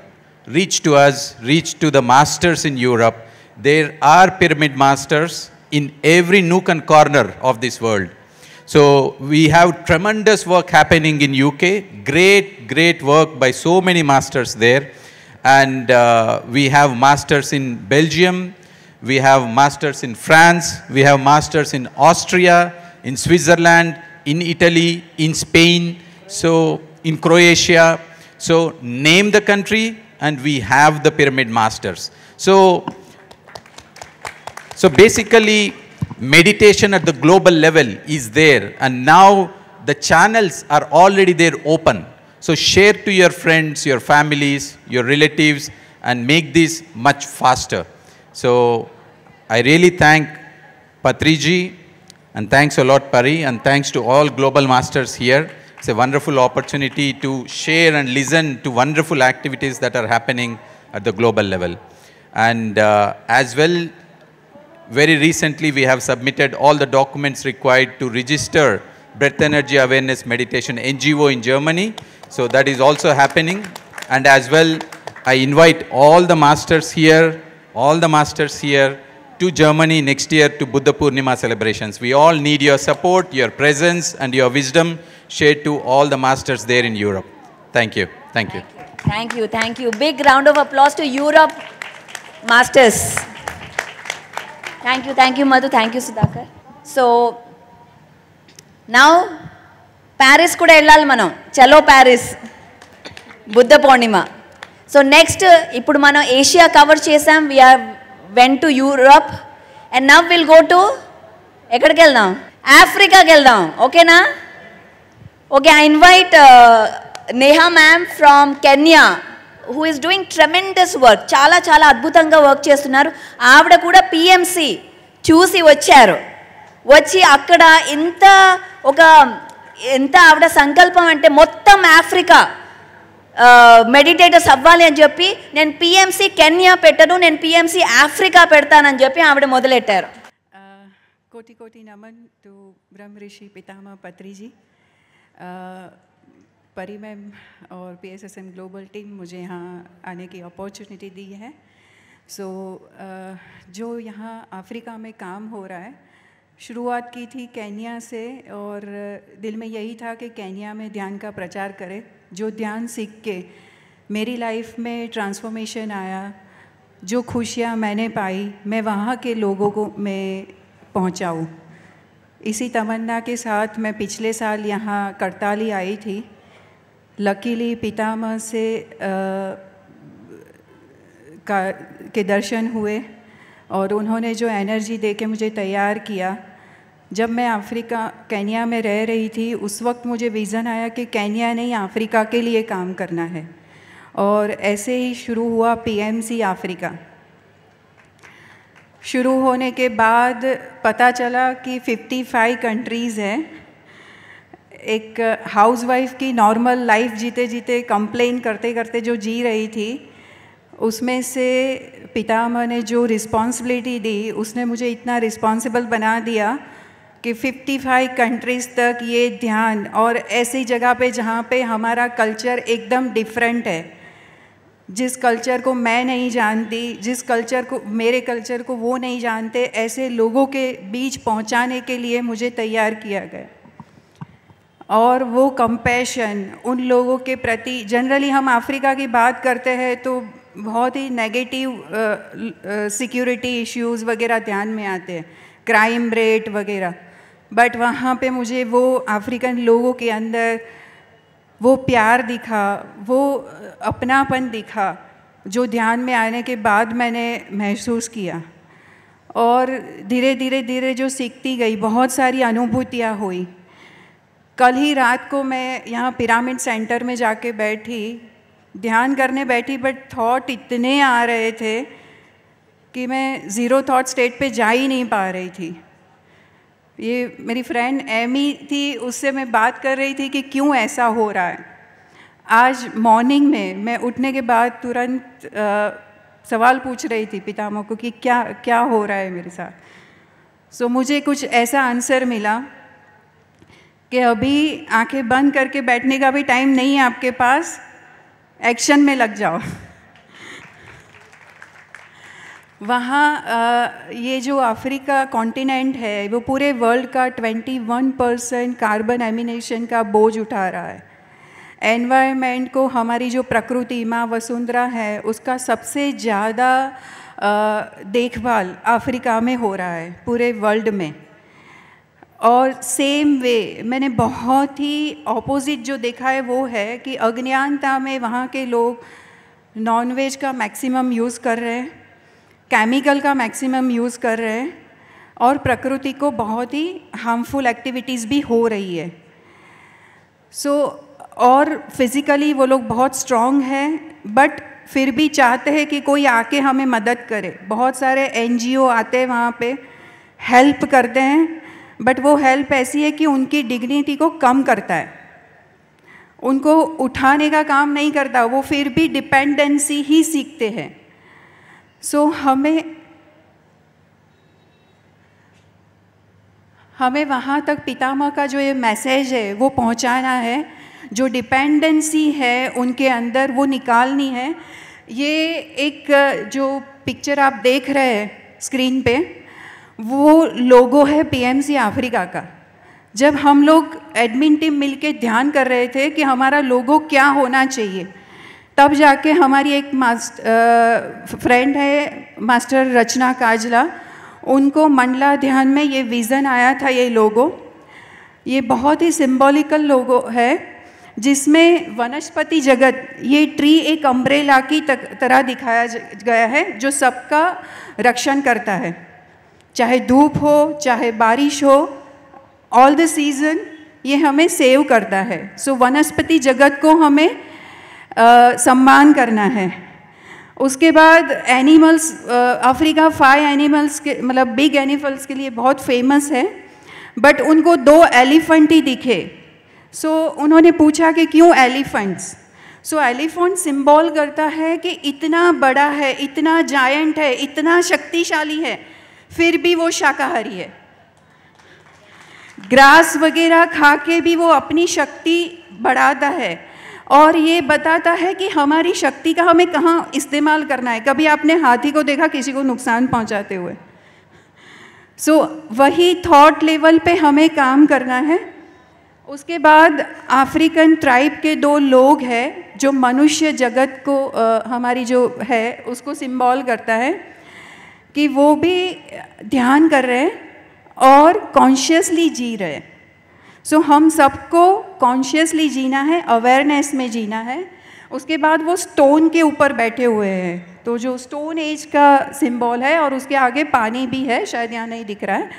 reach to us, reach to the masters in Europe. There are pyramid masters in every nook and corner of this world. So we have tremendous work happening in UK, great work by so many masters there. And we have masters in Belgium, we have masters in France, we have masters in Austria, in Switzerland, in Italy, in Spain, so in Croatia. So name the country and we have the pyramid masters. So basically meditation at the global level is there, and now the channels are already there open. So share to your friends, your families, your relatives, and make this much faster. So I really thank Patriji, and thanks a lot, Pari, and thanks to all global masters here. It's a wonderful opportunity to share and listen to wonderful activities that are happening at the global level. And as well, very recently we have submitted all the documents required to register Breath Energy Awareness Meditation NGO in Germany. So that is also happening. And as well, I invite all the masters here to Germany next year to Buddha Purnima celebrations. We all need your support, your presence, and your wisdom shared to all the masters there in Europe. Thank you. Thank you. Thank you. Big round of applause to Europe masters. Thank you, Madhu. Thank you, Sudhakar. So, now, Paris kuda ellali manam. Chalo Paris. Buddha Purnima. So next, ippudu manam Asia cover chesam. We went to Europe, and now we'll go to ekkadiki veldam? Africa ki veldam. Okay na? Okay, I invite Neha ma'am from Kenya, who is doing tremendous work. Chala adbhutanga work chestunnaru. Avada kuda PMC చూసి వచ్చారు. వచ్చి అక్కడ ఎంత ఆవిడ సంకల్పం అంటే మొత్తం Africa meditators అవ్వాలి అని చెప్పి, నేను పిఎంసి కెన్యా పెట్టను, నేను పిఎంసి ఆఫ్రికా పెడతానని చెప్పి ఆవిడ మొదలెట్టారు. कोटि नमन टू ब्रह्म ऋषि पितामह पत्री जी. परी मैम और PSSM ग्लोबल टीम मुझे यहाँ आने की अपॉर्चुनिटी दी है. सो जो यहाँ अफ्रीका में काम हो रहा है, शुरुआत की थी केन्या से, और दिल में यही था कि केन्या में ध्यान का प्रचार करें. जो ध्यान सीख के मेरी लाइफ में ट्रांसफॉर्मेशन आया, जो खुशियाँ मैंने पाई, मैं वहाँ के लोगों को मैं पहुँचाऊँ. इसी तमन्ना के साथ मैं पिछले साल यहाँ करताली आई थी. लकीली पितामह से के दर्शन हुए और उन्होंने जो एनर्जी दे के मुझे तैयार किया. जब मैं केन्या में रह रही थी, उस वक्त मुझे विज़न आया कि केन्या नहीं, अफ्रीका के लिए काम करना है, और ऐसे ही शुरू हुआ PMC अफ्रीका. शुरू होने के बाद पता चला कि 55 कंट्रीज़ हैं। एक हाउसवाइफ की नॉर्मल लाइफ जीते जीते कंप्लेन करते करते जो जी रही थी, उसमें से पितामह ने जो रिस्पॉन्सिबिलिटी दी, उसने मुझे इतना रिस्पॉन्सिबल बना दिया कि 55 कंट्रीज़ तक ये ध्यान, और ऐसी जगह पे जहाँ पे हमारा कल्चर एकदम डिफरेंट है, जिस कल्चर को मैं नहीं जानती, जिस कल्चर को, मेरे कल्चर को वो नहीं जानते, ऐसे लोगों के बीच पहुँचाने के लिए मुझे तैयार किया गया। और वो कंपैशन उन लोगों के प्रति, जनरली हम अफ्रीका की बात करते हैं तो बहुत ही नेगेटिव सिक्योरिटी इश्यूज़ वगैरह ध्यान में आते हैं, क्राइम रेट वगैरह, बट वहाँ पे मुझे वो अफ्रीकन लोगों के अंदर वो प्यार दिखा, वो अपनापन दिखा, जो ध्यान में आने के बाद मैंने महसूस किया। और धीरे धीरे धीरे जो सीखती गई, बहुत सारी अनुभूतियाँ हुई। कल ही रात को मैं यहाँ पिरामिड सेंटर में जाके बैठी, ध्यान करने बैठी, बट थॉट इतने आ रहे थे कि मैं ज़ीरो थॉट स्टेट पे जा ही नहीं पा रही थी। ये मेरी फ्रेंड एमी थी, उससे मैं बात कर रही थी कि क्यों ऐसा हो रहा है। आज मॉर्निंग में मैं उठने के बाद तुरंत सवाल पूछ रही थी पितामह को कि क्या क्या हो रहा है मेरे साथ। सो मुझे कुछ ऐसा आंसर मिला कि अभी आंखें बंद करके बैठने का भी टाइम नहीं है आपके पास, एक्शन में लग जाओ। वहाँ ये जो अफ्रीका कॉन्टिनेंट है वो पूरे वर्ल्ड का 21% कार्बन एमिनेशन का बोझ उठा रहा है। एनवायरनमेंट को, हमारी जो प्रकृति माँ वसुंधरा है, उसका सबसे ज़्यादा देखभाल अफ्रीका में हो रहा है पूरे वर्ल्ड में। और सेम वे मैंने बहुत ही ऑपोजिट जो देखा है वो है कि अज्ञानता में वहाँ के लोग नॉनवेज का मैक्सिमम यूज़ कर रहे हैं, केमिकल का मैक्सिमम यूज़ कर रहे हैं, और प्रकृति को बहुत ही हार्मफुल एक्टिविटीज़ भी हो रही है। और फिज़िकली वो लोग बहुत स्ट्रॉन्ग हैं, बट फिर भी चाहते हैं कि कोई आके हमें मदद करे। बहुत सारे NGO आते हैं वहाँ पे, हेल्प करते हैं, बट वो हेल्प ऐसी है कि उनकी डिग्निटी को कम करता है, उनको उठाने का काम नहीं करता, वो फिर भी डिपेंडेंसी ही सीखते हैं। हमें वहाँ तक पितामह का जो ये मैसेज है वो पहुँचाना है, जो डिपेंडेंसी है उनके अंदर वो निकालनी है। ये एक जो पिक्चर आप देख रहे हैं स्क्रीन पे, वो लोगो है PMC अफ्रीका का। जब हम लोग एडमिन टीम मिलके ध्यान कर रहे थे कि हमारा लोगो क्या होना चाहिए, तब जाके हमारी एक फ्रेंड है मास्टर रचना काजला, उनको मंडला ध्यान में ये विज़न आया था। ये लोगो, ये बहुत ही सिंबॉलिकल लोगो है, जिसमें वनस्पति जगत, ये ट्री एक अम्ब्रेला की तरह दिखाया गया है, जो सबका रक्षण करता है, चाहे धूप हो चाहे बारिश हो, ऑल द सीज़न ये हमें सेव करता है। वनस्पति जगत को हमें सम्मान करना है। उसके बाद एनिमल्स, अफ्रीका 5 एनिमल्स के, मतलब बिग एनिमल्स के लिए बहुत फेमस है, बट उनको 2 एलिफेंट ही दिखे। उन्होंने पूछा कि क्यों एलिफेंट्स। एलिफेंट सिंबल करता है कि इतना बड़ा है, इतना जायंट है, इतना शक्तिशाली है, फिर भी वो शाकाहारी है। ग्रास वगैरह खा के भी वो अपनी शक्ति बढ़ाता है, और ये बताता है कि हमारी शक्ति का हमें कहाँ इस्तेमाल करना है। कभी आपने हाथी को देखा किसी को नुकसान पहुंचाते हुए? वही थॉट लेवल पे हमें काम करना है। उसके बाद अफ्रीकन ट्राइब के 2 लोग हैं जो मनुष्य जगत को हमारी जो है उसको सिंबल करता है कि वो भी ध्यान कर रहे हैं और कॉन्शियसली जी रहे हैं। हम सबको कॉन्शियसली जीना है, अवेयरनेस में जीना है। उसके बाद वो स्टोन के ऊपर बैठे हुए हैं, तो जो स्टोन एज का सिंबल है, और उसके आगे पानी भी है, शायद यहाँ नहीं दिख रहा है।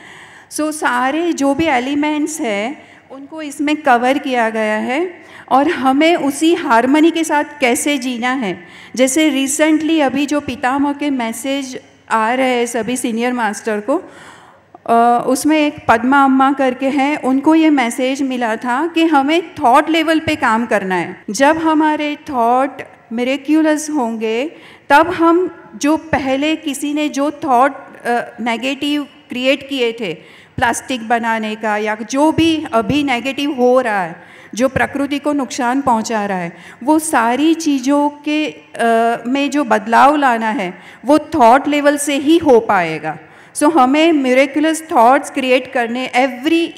सारे जो भी एलिमेंट्स हैं उनको इसमें कवर किया गया है, और हमें उसी हार्मनी के साथ कैसे जीना है। जैसे रिसेंटली अभी जो पितामह के मैसेज आ रहे हैं सभी सीनियर मास्टर को, उसमें एक पद्मा अम्मा करके हैं, उनको ये मैसेज मिला था कि हमें थॉट लेवल पे काम करना है। जब हमारे थॉट मिरेक्युलस होंगे तब हम जो पहले किसी ने जो थॉट नेगेटिव क्रिएट किए थे, प्लास्टिक बनाने का या जो भी अभी नेगेटिव हो रहा है, जो प्रकृति को नुकसान पहुंचा रहा है, वो सारी चीज़ों के में जो बदलाव लाना है वो थॉट लेवल से ही हो पाएगा। सो हमें मिरेकुलस थॉट्स क्रिएट करने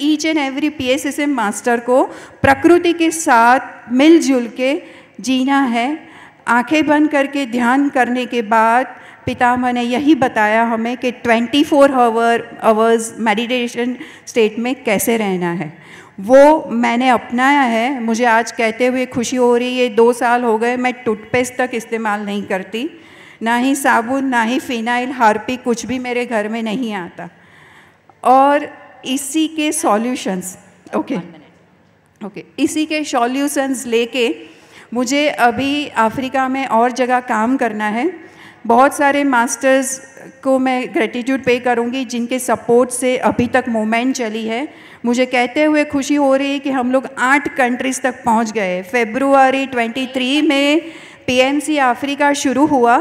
each and every PSSM master को प्रकृति के साथ मिलजुल के जीना है। आंखें बंद करके ध्यान करने के बाद पितामह ने यही बताया हमें कि 24 आवर्स मेडिटेशन स्टेट में कैसे रहना है, वो मैंने अपनाया है। मुझे आज कहते हुए खुशी हो रही है, 2 साल हो गए मैं टूथपेस्ट तक इस्तेमाल नहीं करती, ना ही साबुन, ना ही फिनाइल, हार्पिक, कुछ भी मेरे घर में नहीं आता। और इसी के सॉल्यूशंस इसी के सॉल्यूशंस लेके मुझे अभी अफ्रीका में और जगह काम करना है। बहुत सारे मास्टर्स को मैं ग्रेटिट्यूड पे करूँगी जिनके सपोर्ट से अभी तक मूवमेंट चली है। मुझे कहते हुए खुशी हो रही है कि हम लोग 8 कंट्रीज़ तक पहुँच गए। February 23 में PMC अफ्रीका शुरू हुआ,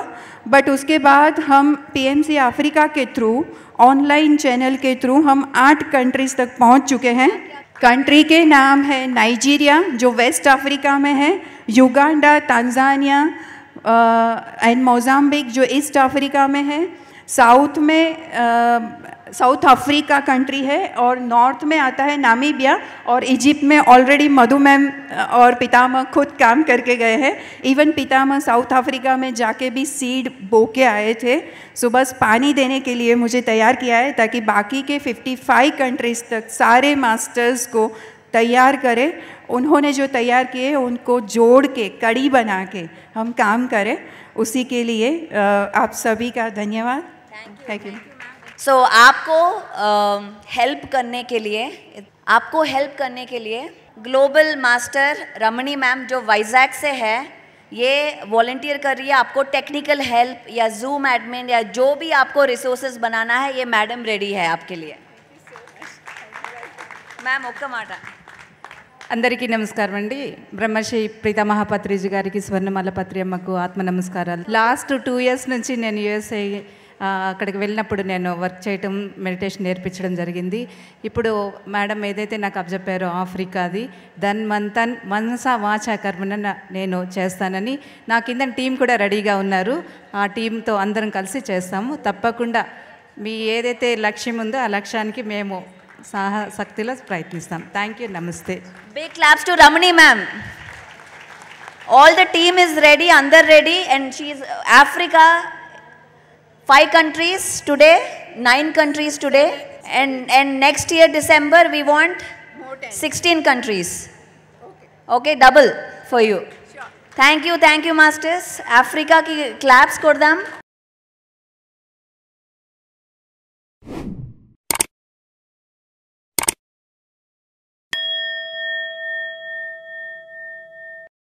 बट उसके बाद हम PMC अफ्रीका के थ्रू, ऑनलाइन चैनल के थ्रू हम 8 कंट्रीज़ तक पहुँच चुके हैं। कंट्री के नाम है नाइजीरिया जो वेस्ट अफ्रीका में है, युगांडा, तांजानिया एंड मोजाम्बिक जो ईस्ट अफ्रीका में है, साउथ में साउथ अफ्रीका कंट्री है, और नॉर्थ में आता है नामीबिया, और इजिप्ट में ऑलरेडी मधु मैम और पितामह खुद काम करके गए हैं। इवन पितामह साउथ अफ्रीका में जाके भी सीड बो के आए थे। सो बस पानी देने के लिए मुझे तैयार किया है ताकि बाकी के 55 कंट्रीज़ तक सारे मास्टर्स को तैयार करें। उन्होंने जो तैयार किए उनको जोड़ के कड़ी बना के हम काम करें, उसी के लिए आप सभी का धन्यवाद। Thank you. सो आपको हेल्प करने के लिए ग्लोबल मास्टर रमणी मैम जो वाइजैक से है, ये वॉलंटियर कर रही है। आपको टेक्निकल हेल्प या जूम एडमिन या जो भी आपको रिसोर्सेज बनाना है, ये मैडम रेडी है आपके लिए। मैम ఒక్క మాట। అందరికీ నమస్కారం అండి। బ్రహ్మశ్రీ ప్రీతమహ పత్రిజీ గారికి, స్వర్ణమాల పత్రి అమ్మకు ఆత్మ నమస్కారాలు। లాస్ట్ 2 years నుంచి నేను USA అక్కడికి వెళ్ళినప్పుడు నేను వర్క్ చేయటం, మెడిటేషన్ నేర్పించడం జరిగింది। ఇప్పుడు మేడం ఏదైతే నాకు అప్పచెప్పారో ఆఫ్రికాది, దాని మనస వాచ కర్మన నేను చేస్తానని, నా కింద టీం కూడా రెడీగా ఉన్నారు। ఆ టీంతో అందరం కలిసి చేస్తాము। తప్పకుండా మీ ఏదైతే లక్ష్యం ఉందో ఆ లక్ష్యానికి మేము శక్తిలో ప్రయత్నిస్తాం। థ్యాంక్ యూ, నమస్తే। Big claps to Ramani ma'am. All the team is ready, under ready, and she is Africa, 5 countries today, 9 countries today, and next year December we want 16 countries. Okay, double for you. Thank you masters. Africa ki claps kodam.